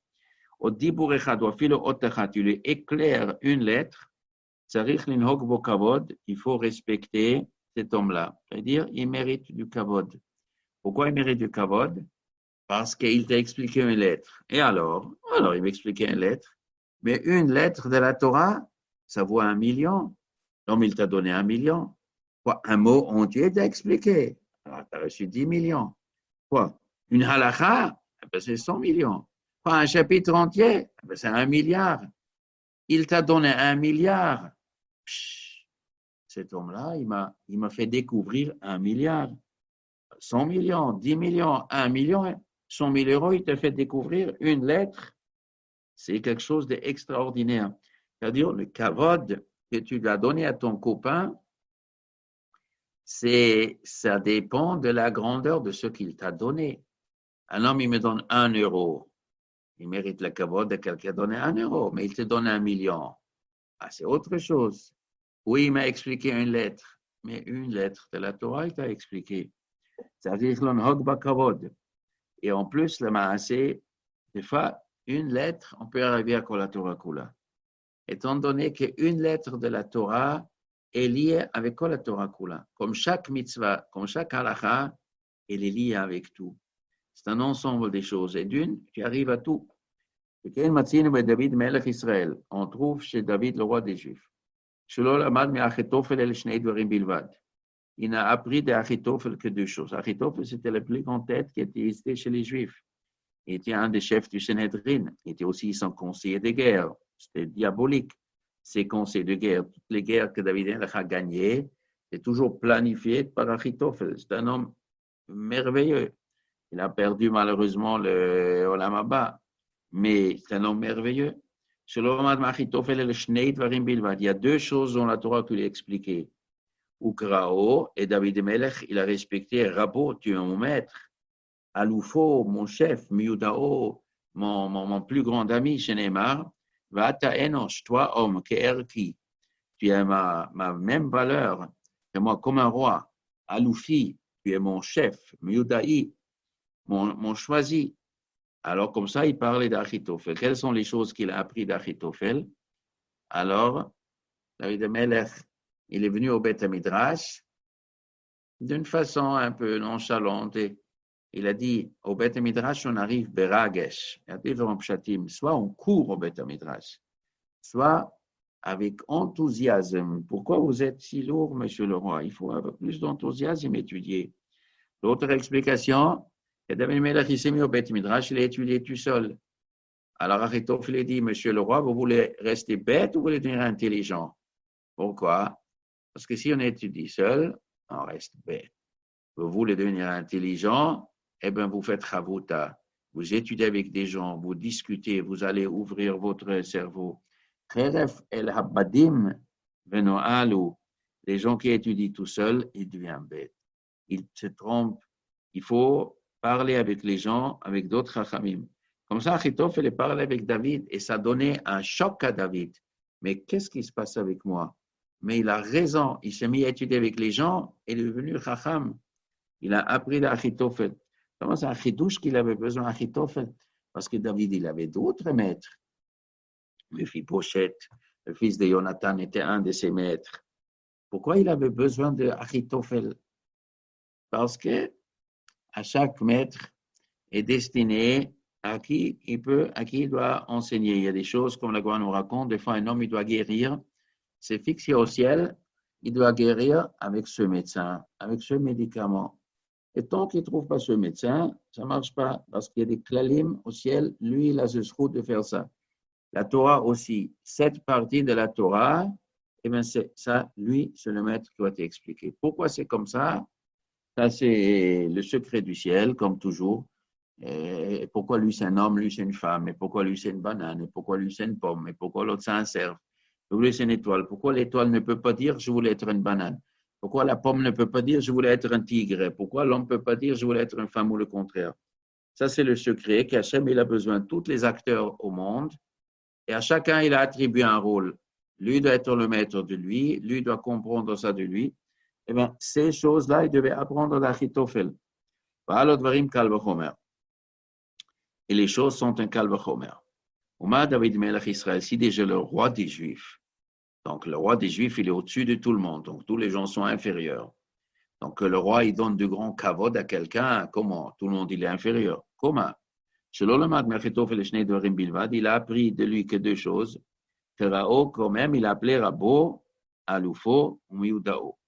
[SPEAKER 1] Au dibour echad, ou filo otecha, tu lui éclaires une lettre, tzarich linhog bo kavod, il faut respecter cet homme-là. C'est-à-dire, il mérite du kavod. Pourquoi il mérite du kavod? parce qu'il t'a expliqué une lettre. Et alors? Alors, il m'expliquait une lettre. Mais une lettre de la Torah, ça vaut 1 million. Donc, il t'a donné 1 million. Quoi, un mot entier t'a expliqué. Alors, tu as reçu 10 millions. Quoi? Une halakha, c'est 100 millions. Quoi, un chapitre entier, c'est 1 milliard. Il t'a donné 1 milliard. Psh, cet homme-là, il m'a fait découvrir 1 milliard. 100 millions, 10 millions, 1 million, 100 000 euros, il t'a fait découvrir une lettre. C'est quelque chose d'extraordinaire. C'est-à-dire, le kavod que tu lui as donné à ton copain, ça dépend de la grandeur de ce qu'il t'a donné. Un homme, il me donne 1 euro. Il mérite le kavod de quelqu'un qui a donné 1 euro, mais il te donne 1 million. Ah, c'est autre chose. Oui, il m'a expliqué une lettre, mais une lettre de la Torah, il t'a expliqué. C'est-à-dire l'on hogba kavod. Et en plus, le maasé, des fois, une lettre, on peut arriver à quoi la Torah Kula. Étant donné qu'une lettre de la Torah est liée avec quoi la Torah Kula. Comme chaque mitzvah, comme chaque halakha, elle est liée avec tout. C'est un ensemble des choses. Et d'une, tu arrives à tout. On trouve chez David, le roi des Juifs. Il n'a appris d'Achitophel que 2 choses. Achitophel, c'était la plus grande tête qui était existée chez les Juifs. Il était un des chefs du Sanhedrin. Il était aussi son conseiller de guerre. C'était diabolique, ces conseils de guerre. Toutes les guerres que David a gagnées, c'est toujours planifié par Achitophel. C'est un homme merveilleux. Il a perdu malheureusement le Olam Haba, mais c'est un homme merveilleux. Il y a 2 choses dont la Torah lui a expliqué. Ukrao et David Melech, il a respecté Rabbo, tu es mon maître. Aloufo, mon chef, Miudao, mon plus grand ami, Shenemar, Vata Enosh, toi homme, Keerki, tu as ma même valeur que moi, comme un roi. Aloufi, tu es mon chef, Miudaï, mon choisi. Alors, comme ça, il parlait d'Achitophel. Quelles sont les choses qu'il a appris d'Achitophel? Alors, David Melech, il est venu au Beth Midrash d'une façon un peu nonchalante. Il a dit, au Beth Midrash, on arrive beragesh. Il y a différents pshatim. Soit on court au Beth Midrash, soit avec enthousiasme. Pourquoi vous êtes si lourd, monsieur le roi? Il faut avoir plus d'enthousiasme étudier. L'autre explication, David Melech, il s'est mis au Beth Midrash, il a étudié tout seul. Alors Achitophel dit, monsieur le roi, vous voulez rester bête ou vous voulez devenir intelligent? Pourquoi? Parce que si on étudie seul, on reste bête. Vous voulez devenir intelligent, eh bien, vous faites Chavouta. Vous étudiez avec des gens, vous discutez, vous allez ouvrir votre cerveau. Kheref el habadim veno'alu. Les gens qui étudient tout seuls, ils deviennent bêtes. Ils se trompent. Il faut parler avec les gens, avec d'autres chachamim. Comme ça, Achitophel parlait avec David et ça donnait un choc à David. Mais qu'est-ce qui se passe avec moi? Mais il a raison. Il s'est mis à étudier avec les gens et il est devenu chacham. Il a appris d'Achitophel. Comment c'est un chidouche qu'il avait besoin d'Achitophel? Parce que David, il avait d'autres maîtres. Le fils Pochette, le fils de Jonathan, était un de ses maîtres. Pourquoi il avait besoin d'Achitophel? Parce que à chaque maître est destiné à qui il doit enseigner. Il y a des choses, comme la Gemara nous raconte, des fois un homme, il doit guérir, c'est fixé au ciel, il doit guérir avec ce médecin, avec ce médicament. Et tant qu'il ne trouve pas ce médecin, ça ne marche pas, parce qu'il y a des klalim au ciel, lui, il a ce srout de faire ça. La Torah aussi, cette partie de la Torah, eh bien, c'est ça, lui, c'est le maître qui doit t'expliquer. Pourquoi c'est comme ça? Ça, c'est le secret du ciel, comme toujours. Et pourquoi lui, c'est un homme, lui, c'est une femme, et pourquoi lui, c'est une banane, et pourquoi lui, c'est une pomme, et pourquoi l'autre, c'est un cerf, et lui, c'est une étoile. Pourquoi l'étoile ne peut pas dire, je voulais être une banane? Pourquoi la pomme ne peut pas dire, je voulais être un tigre? Pourquoi l'homme ne peut pas dire, je voulais être une femme ou le contraire? Ça, c'est le secret qu'Hachem, il a besoin de tous les acteurs au monde, et à chacun, il a attribué un rôle. Lui doit être le maître de lui doit comprendre ça de lui. Eh bien, ces choses-là, il devait apprendre d'Achitophel. Et les choses sont un Kal Vachomer. Ouma David Melech Israël, si déjà le roi des Juifs, donc le roi des Juifs, il est au-dessus de tout le monde, donc tous les gens sont inférieurs. Donc, le roi, il donne du grand kavod à quelqu'un. Comment? Tout le monde, il est inférieur. Comment? Selon le Machitophel Shnei Bilvad, il a appris de lui que deux choses. Terao, quand même, il a appelé Rabo, Alufo, Miudao.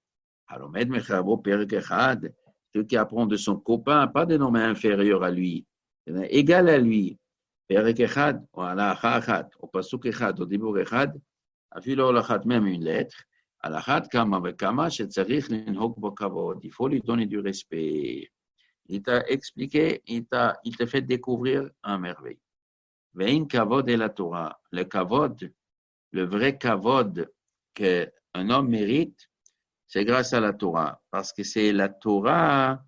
[SPEAKER 1] Alors, Med Mecharabo, Perek Echad, ceux qui apprennent de son copain, pas de nom inférieur à lui, égal à lui. Perek Echad, ou Alacha Echad, au Pasuk Echad, au Dibur Echad, afilo Olachat, même une lettre. Alachat Kama Vekama, Shetzarich Linhok Bokavod. Il faut lui donner du respect. Il t'a expliqué, il te fait découvrir un merveille. Vein Kavod et la Torah. Le Kavod, le vrai Kavod qu'un homme mérite, c'est grâce à la Torah. Parce que c'est la Torah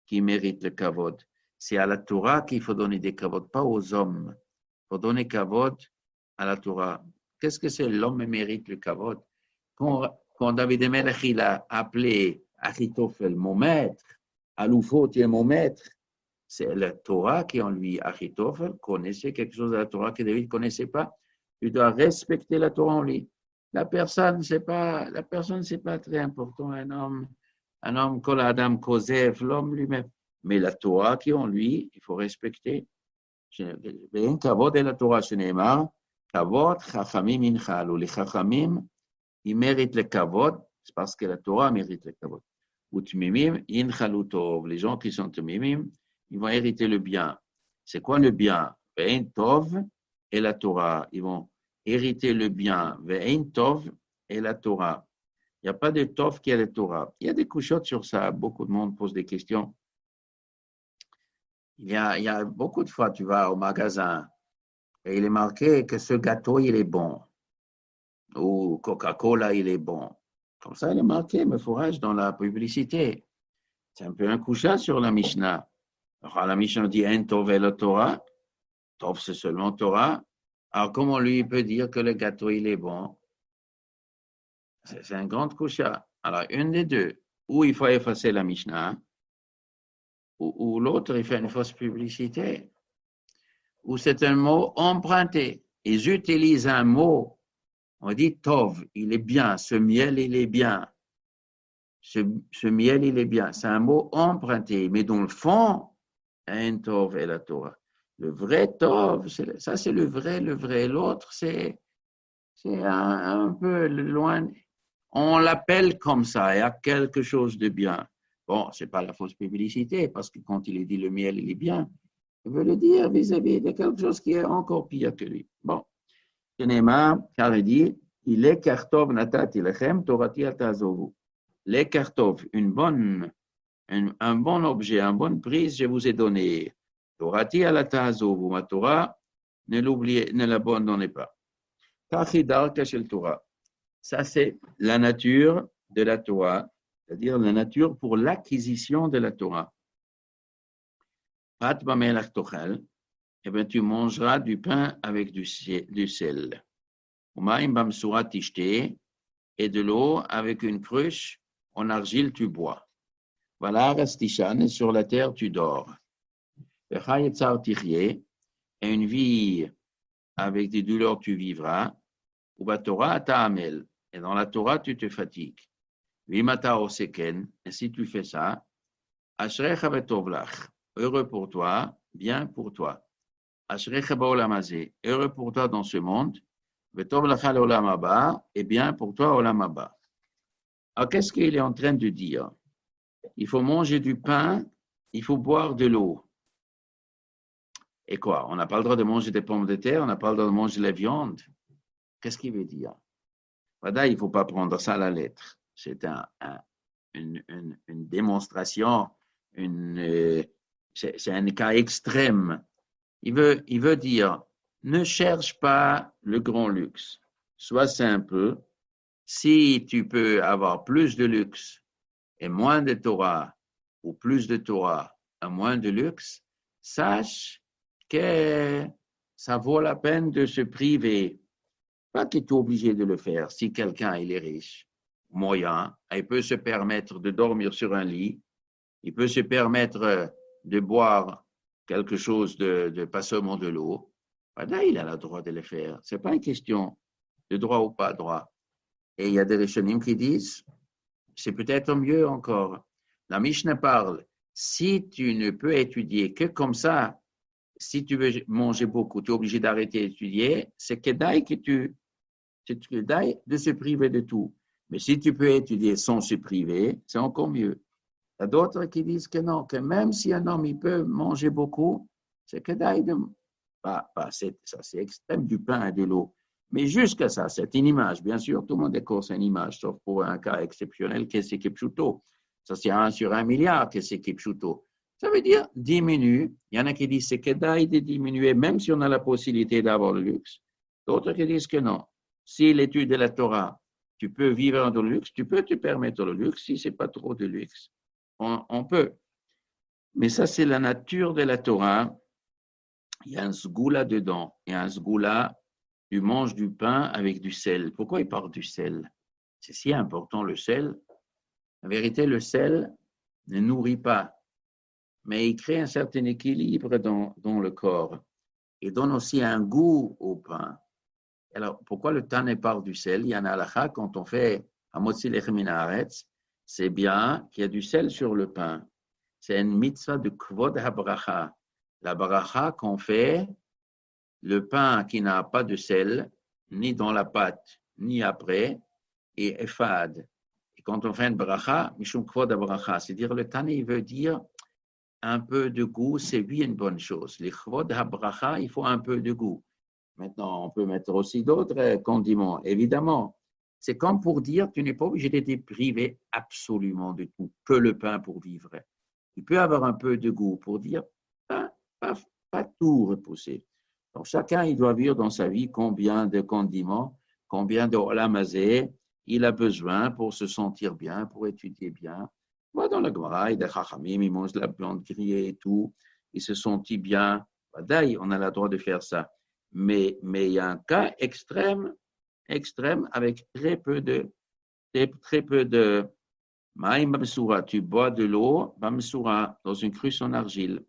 [SPEAKER 1] qui mérite le Kavod. C'est à la Torah qu'il faut donner des Kavod, pas aux hommes. Il faut donner Kavod à la Torah. Qu'est-ce que c'est l'homme mérite le Kavod? Quand David Melech il a appelé Achitophel mon maître, Aloufo, tu es mon maître, c'est la Torah qui en lui, Achitophel, connaissait quelque chose de la Torah que David ne connaissait pas. Tu dois respecter la Torah en lui. La personne, c'est pas très important. Un homme, Kol Adam Kosev, l'homme lui-même. Mais la Torah qui en lui, il faut respecter. Kavod et la Torah, ce n'est pas. Kavod, Chachamim, Inchal, ou les Chachamim, ils méritent le Kavod, c'est parce que la Torah mérite le Kavod. Ou Tmimim, Inchalu Tov, les gens qui sont Tmimim, ils vont hériter le bien. C'est quoi le bien? Ve'en Tov et la Torah. Ils vont hériter le bien. Ve'en Tov et la Torah. Il n'y a pas de Tov qui est la Torah. Il y a des couchottes sur ça. Beaucoup de monde pose des questions. Il y a beaucoup de fois, tu vas au magasin et il est marqué que ce gâteau, il est bon. Ou Coca-Cola, il est bon. Comme ça, il est marqué, me fourrage dans la publicité. C'est un peu un couchat sur la Mishnah. Alors, la Mishnah dit En Tov et la Torah. Tov, c'est seulement Torah. Alors, comment lui peut dire que le gâteau, il est bon? C'est un grand couchat. Alors, une des deux. Ou il faut effacer la Mishnah, ou l'autre, il fait une fausse publicité. Ou c'est un mot emprunté. Ils utilisent un mot. On dit Tov, il est bien. Ce miel, il est bien. Ce miel, il est bien. C'est un mot emprunté. Mais dans le fond, un Tov et la Torah. Le vrai Tov, ça c'est le vrai. L'autre, c'est un peu loin. On l'appelle comme ça, il y a quelque chose de bien. Bon, ce n'est pas la fausse publicité, parce que quand il dit le miel, il est bien, il veut le dire vis-à-vis de quelque chose qui est encore pire que lui. Bon, Ténéma, car il dit, il est kartov natati lechem torati atazovu. Les kartov, un bon objet, une bonne prise, je vous ai donné. Torati alatazovu, ma Torah, ne l'abandonnez pas. Kachidar kashel Torah. Ça, c'est la nature de la Torah, c'est-à-dire la nature pour l'acquisition de la Torah. Pat bamelach tochel, eh bien, tu mangeras du pain avec du sel. Umaim bamsura tishte, et de l'eau avec une cruche en argile tu bois. Voilà, rastishan, et sur la terre tu dors. Vechayetzar tichye, et une vie avec des douleurs tu vivras. Uba Torah ta'amel, et dans la Torah tu te fatigues. Vimata oseken, et si tu fais ça, ashrecha betovlach, heureux pour toi, bien pour toi. Ashrecha ba'olam hazeh, heureux pour toi dans ce monde, betovlacha l'olam haba, et bien pour toi olam haba. Alors qu'est-ce qu'il est en train de dire? Il faut manger du pain, il faut boire de l'eau. Et quoi? On n'a pas le droit de manger des pommes de terre, on n'a pas le droit de manger la viande. Qu'est-ce qu'il veut dire? Voilà, il ne faut pas prendre ça à la lettre. C'est une démonstration, c'est un cas extrême. Il veut dire, ne cherche pas le grand luxe. Sois simple. Si tu peux avoir plus de luxe et moins de Torah, ou plus de Torah et moins de luxe, sache que ça vaut la peine de se priver. Pas qu'il est obligé de le faire. Si quelqu'un il est riche, moyen, il peut se permettre de dormir sur un lit, il peut se permettre de boire quelque chose de pas seulement de l'eau. Là, il a le droit de le faire. Ce n'est pas une question de droit ou pas droit. Et il y a des Rishonim qui disent, c'est peut-être mieux encore. La Mishnah parle, si tu ne peux étudier que comme ça, si tu veux manger beaucoup, tu es obligé d'arrêter d'étudier, c'est Kedaï de se priver de tout. Mais si tu peux étudier sans se priver, c'est encore mieux. Il y a d'autres qui disent que non, que même si un homme il peut manger beaucoup, c'est Kedaï de. Ça, c'est extrême du pain et de l'eau. Mais jusqu'à ça, c'est une image. Bien sûr, tout le monde décore une image, sauf pour un cas exceptionnel, que c'est Kipchuto. Ça, c'est 1 sur 1 milliard que c'est Kipchuto. Ça veut dire diminue. Il y en a qui disent c'est Kedaï de diminuer, même si on a la possibilité d'avoir le luxe. D'autres qui disent que non. Si l'étude de la Torah, tu peux vivre dans le luxe, tu peux te permettre le luxe si ce n'est pas trop de luxe. On peut. Mais ça, c'est la nature de la Torah. Il y a un sgoula dedans. Il y a un sgoula, tu manges du pain avec du sel. Pourquoi il parle du sel? C'est si important le sel. En vérité, le sel ne nourrit pas, mais il crée un certain équilibre dans le corps. Il donne aussi un goût au pain. Alors, pourquoi le Tane parle du sel? Il y en a halakha, quand on fait Hamotzi lechem min haaretz, c'est bien qu'il y a du sel sur le pain. C'est une mitzvah de kvod habracha. La bracha qu'on fait, le pain qui n'a pas de sel, ni dans la pâte, ni après, est effad. Et quand on fait une bracha, mishum kvod habracha, c'est-à-dire le Tane, il veut dire un peu de goût, c'est oui une bonne chose. Les kvod habracha, il faut un peu de goût. Maintenant, on peut mettre aussi d'autres condiments, évidemment. C'est comme pour dire, tu n'es pas obligé de te priver absolument de tout, que le pain pour vivre. Il peut avoir un peu de goût pour dire, pas tout repousser. Donc, chacun, il doit vivre dans sa vie combien de condiments, combien de olamazé il a besoin pour se sentir bien, pour étudier bien. Moi, dans la Gemara, il y a des chachamim, ils mangent de la viande grillée et tout, ils se sentent bien. D'ailleurs, on a le droit de faire ça. Mais il y a un cas extrême avec très peu de maïm bamsoura. Tu bois de l'eau, bamsoura, dans une cruche en argile.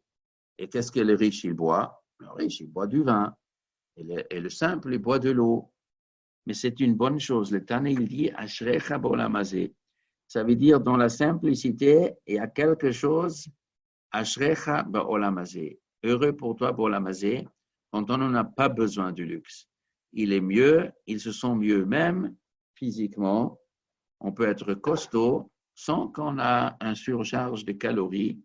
[SPEAKER 1] Et qu'est-ce que le riche, il boit? Le riche, il boit du vin. Et le simple, il boit de l'eau. Mais c'est une bonne chose. Le Tane, il dit, ashrecha bolamazé. Ça veut dire, dans la simplicité, il y a quelque chose, ashrecha bolamazé. Heureux pour toi, bolamazé, quand on n'en a pas besoin du luxe. Il est mieux, ils se sent mieux même physiquement. On peut être costaud sans qu'on ait un surcharge de calories,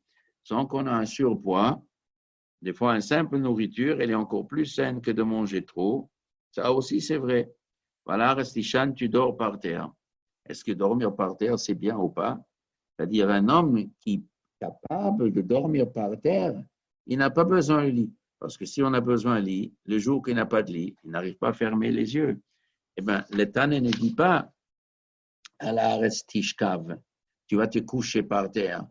[SPEAKER 1] sans qu'on ait un surpoids. Des fois, une simple nourriture, elle est encore plus saine que de manger trop. Ça aussi, c'est vrai. Voilà, Restichan, tu dors par terre. Est-ce que dormir par terre, c'est bien ou pas? C'est-à-dire, un homme qui est capable de dormir par terre, il n'a pas besoin de lit. Parce que si on a besoin de lit, le jour qu'il n'a pas de lit, il n'arrive pas à fermer les yeux. Eh bien, le Tane ne dit pas à la Restishkav, tu vas te coucher par terre.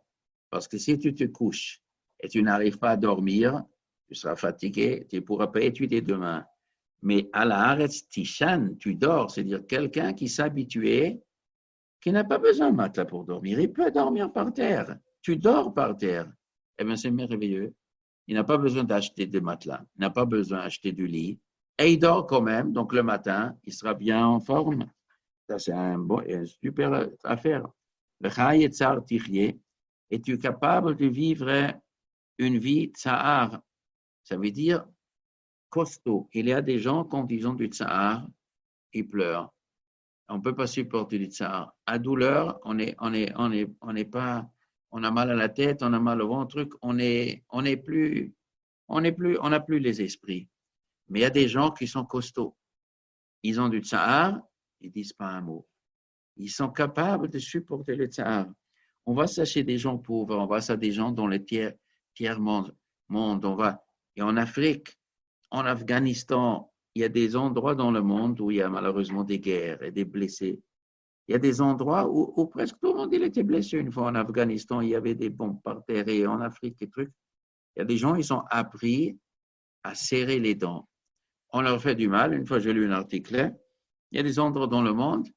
[SPEAKER 1] Parce que si tu te couches et tu n'arrives pas à dormir, tu seras fatigué, tu ne pourras pas étudier demain. Mais à la Haaretz Tishan, tu dors, c'est-à-dire quelqu'un qui s'habituait, qui n'a pas besoin de matelas pour dormir, il peut dormir par terre. Tu dors par terre. Eh bien, c'est merveilleux. Il n'a pas besoin d'acheter des matelas, il n'a pas besoin d'acheter du lit. Et il dort quand même, donc le matin, il sera bien en forme. Ça, c'est une super affaire. Le Chai Tsar Tichye, es-tu capable de vivre une vie tsar? Ça veut dire costaud. Il y a des gens, quand ils ont du tsar, ils pleurent. On ne peut pas supporter du tsar. À douleur, on a mal à la tête, on a mal au ventre, on n'a plus les esprits. Mais il y a des gens qui sont costauds. Ils ont du tsar, ils ne disent pas un mot. Ils sont capables de supporter le tsar. On va ça chez des gens pauvres, on va ça des gens dans le tiers-monde. Et en Afrique, en Afghanistan, il y a des endroits dans le monde où il y a malheureusement des guerres et des blessés. Il y a des endroits où presque tout le monde il était blessé une fois. En Afghanistan, il y avait des bombes par terre et en Afrique, des trucs. Il y a des gens, ils ont appris à serrer les dents. On leur fait du mal. Une fois, j'ai lu un article. Il y a des endroits dans le monde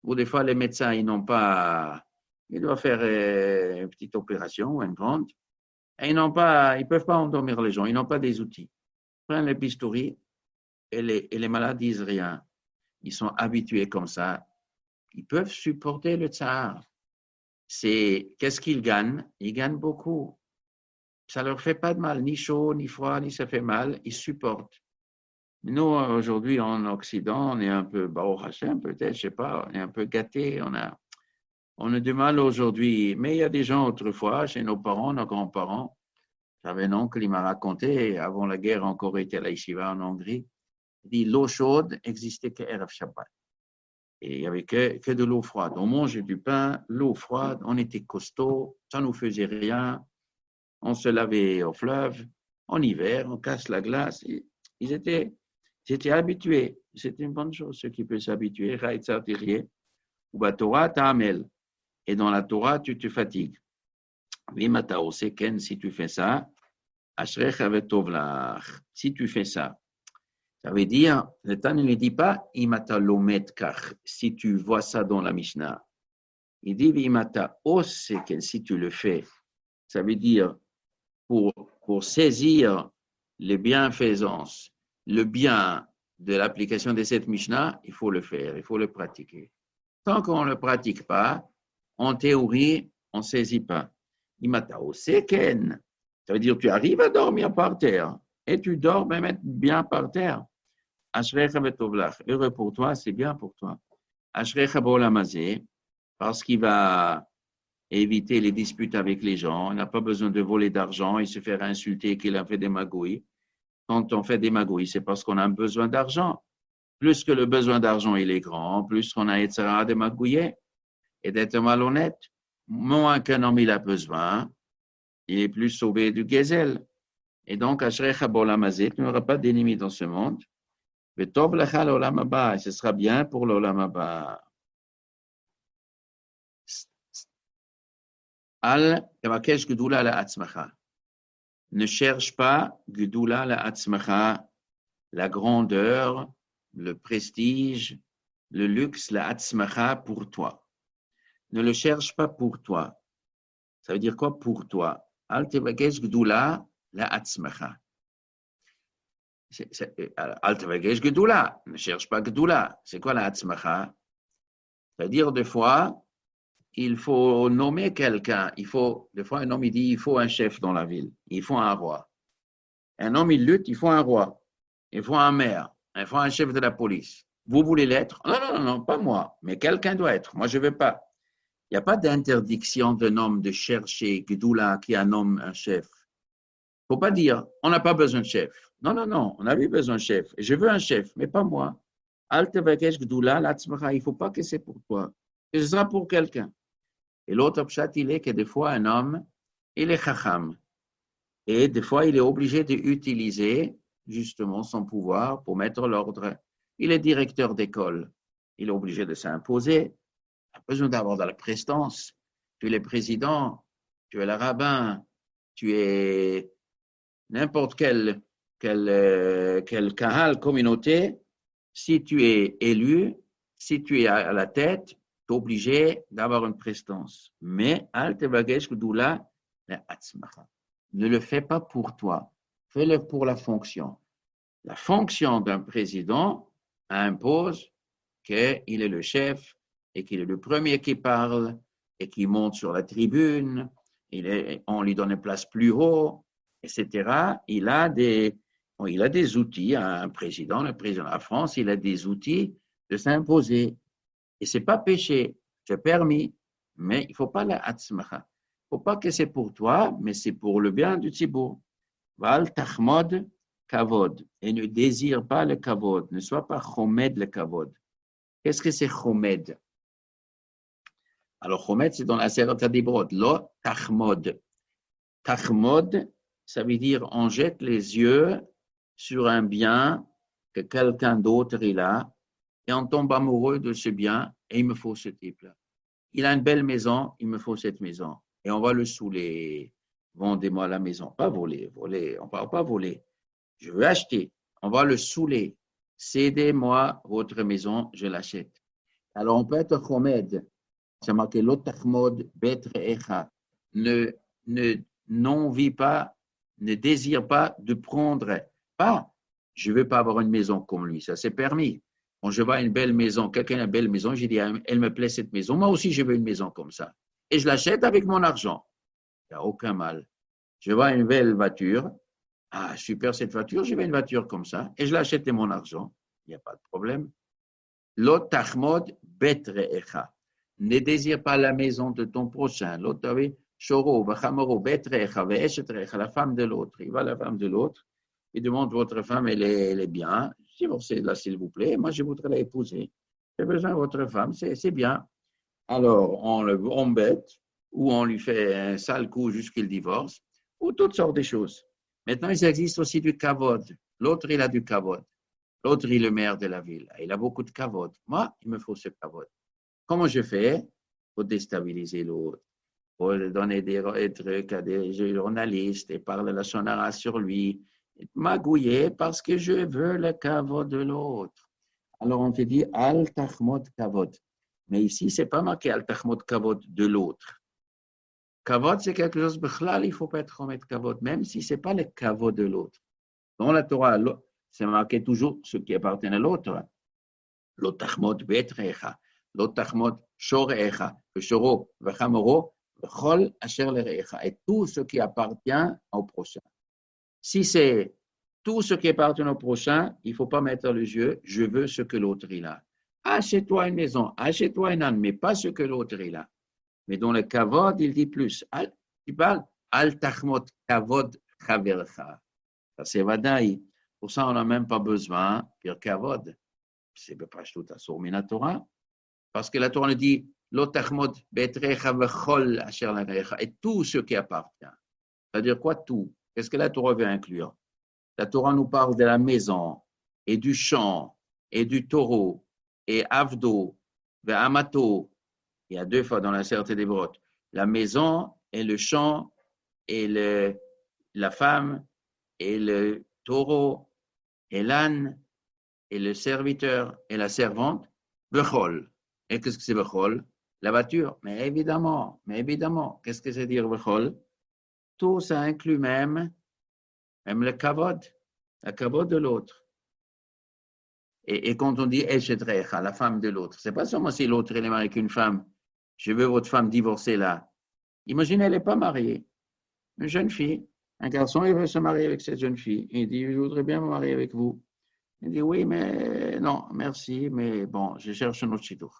[SPEAKER 1] où des fois, les médecins, ils doivent faire une petite opération ou une grande. Et ils ne peuvent pas endormir les gens. Ils n'ont pas des outils. Ils prennent les bistouris et les malades disent rien. Ils sont habitués comme ça. Ils peuvent supporter le tsar. c'est qu'est-ce qu'ils gagnent? Ils gagnent beaucoup. Ça ne leur fait pas de mal, ni chaud, ni froid, ni ça fait mal. Ils supportent. Nous, aujourd'hui, en Occident, on est un peu, au Hachem, peut-être, je ne sais pas, on est un peu gâtés. On a du mal aujourd'hui. Mais il y a des gens autrefois, chez nos parents, nos grands-parents. J'avais un oncle qui m'a raconté, avant la guerre, encore été à la Yeshiva en Hongrie. Il dit l'eau chaude existait que Erev Shabbat. Et il n'y avait que de l'eau froide. On mangeait du pain, l'eau froide, on était costaud, ça ne nous faisait rien. On se lavait au fleuve, en hiver, on casse la glace. Ils étaient habitués. C'était une bonne chose, ceux qui peuvent s'habituer. Ou Torah, ta'amel. Et dans la Torah, tu te fatigues. Si tu fais ça, si tu fais ça, ça veut dire, le Tan ne dit pas imata lomet kach, si tu vois ça dans la Mishnah. Il dit imata oseken, si tu le fais. Ça veut dire pour saisir les bienfaisances, le bien de l'application de cette Mishnah, il faut le faire, il faut le pratiquer. Tant qu'on ne le pratique pas, en théorie, on ne saisit pas. Imata oseken, ça veut dire tu arrives à dormir par terre et tu dors même bien par terre. Heureux pour toi, c'est bien pour toi. Parce qu'il va éviter les disputes avec les gens. Il n'a pas besoin de voler d'argent et se faire insulter qu'il a fait des magouilles. Quand on fait des magouilles, c'est parce qu'on a besoin d'argent. Plus que le besoin d'argent il est grand, plus qu'on a été de magouiller et d'être malhonnête. Moins qu'un homme il a besoin, il est plus sauvé du gazelle. Et donc, Ashrecha Bolamazé, tu n'auras pas d'ennemis dans ce monde. Mais Tov Lecha l'Olam Haba, ce sera bien pour l'Olam Haba. Al Tavakesh Gedula la Atzmacha. Ne cherche pas Gedula la Atzmacha, la grandeur, le prestige, le luxe, la Atzmacha pour toi. Ne le cherche pas pour toi. Ça veut dire quoi pour toi? Al Tavakesh Gedula la Atzmacha. Al Tavakesh Gedula. Ne cherche pas Gedula. C'est quoi la Atzmacha? C'est-à-dire, des fois, il faut nommer quelqu'un. Des fois, un homme, il dit, il faut un chef dans la ville. Il faut un roi. Un homme, il lutte, il faut un roi. Il faut un maire. Il faut un chef de la police. Vous voulez l'être? Non, pas moi. Mais quelqu'un doit être. Moi, je ne veux pas. Il n'y a pas d'interdiction d'un homme de chercher Gedoula qui un homme, un chef. Il ne faut pas dire, on n'a pas besoin de chef. Non, on a eu besoin de chef. Je veux un chef, mais pas moi. Al Tevakesh Gedoula, l'Atzmacha, il ne faut pas que c'est pour toi. Que ce sera pour quelqu'un. Et l'autre pshat, il est que des fois, un homme, il est chacham. Et des fois, il est obligé d'utiliser justement son pouvoir pour mettre l'ordre. Il est directeur d'école. Il est obligé de s'imposer. Il a besoin d'avoir de la prestance. Tu es le président, tu es le rabbin, tu es n'importe quelle kahal, communauté. Si tu es élu, si tu es à la tête, tu es obligé d'avoir une prestance. Mais, al tevagesh gdoula la atzmacha. Ne le fais pas pour toi. Fais-le pour la fonction. La fonction d'un président impose qu'il est le chef et qu'il est le premier qui parle et qui monte sur la tribune. On lui donne une place plus haut, etc. Il a des outils. Un président, le président de la France, il a des outils de s'imposer. Et ce n'est pas péché, c'est permis, mais il ne faut pas la atzmacha. Il ne faut pas que c'est pour toi, mais c'est pour le bien du tzibour. Val tachmod kavod. Et ne désire pas le kavod. Ne sois pas chomed le kavod. Qu'est-ce que c'est chomed? Alors, chomed, c'est dans la Seret HaDibrot. Lo tachmod. Tachmod, ça veut dire on jette les yeux sur un bien que quelqu'un d'autre il a et on tombe amoureux de ce bien et il me faut ce type-là. Il a une belle maison, il me faut cette maison. Et on va le saouler. Vendez-moi la maison. Pas voler, on ne parle pas voler. Je veux acheter. On va le saouler. Cédez-moi votre maison, je l'achète. Alors, on peut être chomed. C'est marqué l'otachmod betre echa. N'envie pas, ne désire pas de prendre. Pas, je ne veux pas avoir une maison comme lui. Ça, c'est permis. Quand je vois une belle maison, quelqu'un a une belle maison, j'ai dit, elle me plaît cette maison. Moi aussi, je veux une maison comme ça. et je l'achète avec mon argent. Il n'y a aucun mal. Je vois une belle voiture. Ah, super cette voiture, j'ai une voiture comme ça et je l'achète de mon argent. Il n'y a pas de problème. L'autre tachmod betrecha. Ne désire pas la maison de ton prochain. L'autre, shoro, vachamoro, betrecha, ve'eshetrecha, la femme de l'autre. Il va à la femme de l'autre. Il demande, votre femme, elle est bien. Divorcez-la, s'il vous plaît. Moi, je voudrais l'épouser. J'ai besoin de votre femme, c'est bien. Alors, on l'embête ou on lui fait un sale coup jusqu'il divorce ou toutes sortes de choses. Maintenant, il existe aussi du kavod. L'autre, il a du kavod. L'autre, il est le maire de la ville. Il a beaucoup de kavod. Moi, il me faut ce kavod. Comment je fais pour déstabiliser l'autre, pour donner des trucs à des journalistes et parler la sonara sur lui, magouiller parce que je veux le kavod de l'autre. Alors, on te dit al tachmod kavod. Mais ici, ce n'est pas marqué al tachmod kavod de l'autre. Kavod, c'est quelque chose, il ne faut pas être remettre kavod, même si ce n'est pas le kavod de l'autre. Dans la Torah, c'est marqué toujours ce qui appartient à l'autre. L'otachmod betrecha, l'otachmod shorecha, le shoro, vechamoro, vechol asher lerecha, et tout ce qui appartient au prochain. Si c'est tout ce qui appartient au prochain, il ne faut pas mettre le jeu, je veux ce que l'autre il a. Achète-toi une maison, achète-toi un âne, mais pas ce que l'autre il a. Mais dans le kavod, il dit plus. Il parle al tachmod kavod chavercha. Ça c'est vadaï. Pour ça, on n'a même pas besoin de kavod. C'est pas tout à sur la Torah. Parce que la Torah nous dit l'otachmod betrecha vechol asher larecha, et tout ce qui appartient. C'est-à-dire quoi tout? Qu'est-ce que la Torah veut inclure? La Torah nous parle de la maison et du champ et du taureau et avdo, amato. Il y a deux fois dans la Serte des Brotes. La maison et le champ et la femme et le taureau et l'âne et le serviteur et la servante, bechol. Et qu'est-ce que c'est bechol? La voiture. Mais évidemment. Qu'est-ce que c'est dire bechol? Tout ça inclut même le kavod, la kavod de l'autre. Et quand on dit eshetrecha, la femme de l'autre, c'est pas seulement si l'autre est marié avec une femme. Je veux votre femme divorcée là. Imaginez, elle n'est pas mariée. Une jeune fille. Un garçon, il veut se marier avec cette jeune fille. Il dit, je voudrais bien me marier avec vous. Il dit, oui, mais non, merci, mais bon, je cherche un autre chidouch.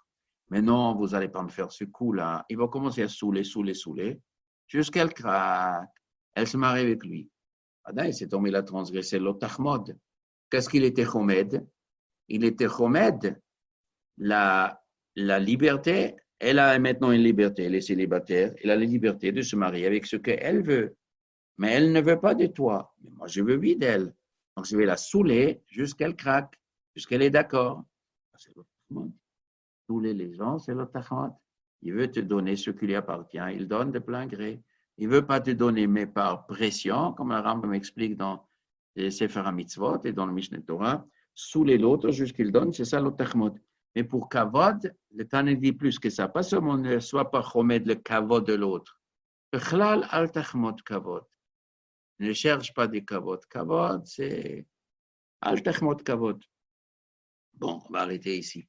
[SPEAKER 1] Mais non, vous n'allez pas me faire ce coup-là. Il va commencer à saouler, jusqu'à qu'elle craque. Elle se marie avec lui. Ah, c'est tombé, il a transgressé l'otachmod. Qu'est-ce qu'il était chomed? Il était chomed, la liberté. Elle a maintenant une liberté, elle est célibataire. Elle a la liberté de se marier avec ce qu'elle veut. Mais elle ne veut pas de toi. Mais moi, je veux vie d'elle. Donc, je vais la saouler jusqu'à qu'elle craque, jusqu'à qu'elle est d'accord. C'est l'otachmod. Saouler les gens, c'est l'otachmod. Il veut te donner ce qui lui appartient. Il donne de plein gré. Il ne veut pas te donner, mais par pression, comme le Rambam m'explique dans les Sefer HaMitzvot et dans le Mishneh Torah, saouler l'autre jusqu'à qu'il donne, c'est ça l'otachmod. Mais pour kavod, le Tana dit plus que ça. Pas seulement ne sois pas chomed le kavod de l'autre. Bechlal al tachmod kavod. Ne cherche pas des kavod. Kavod, c'est al tachmod kavod. Bon, on va arrêter ici.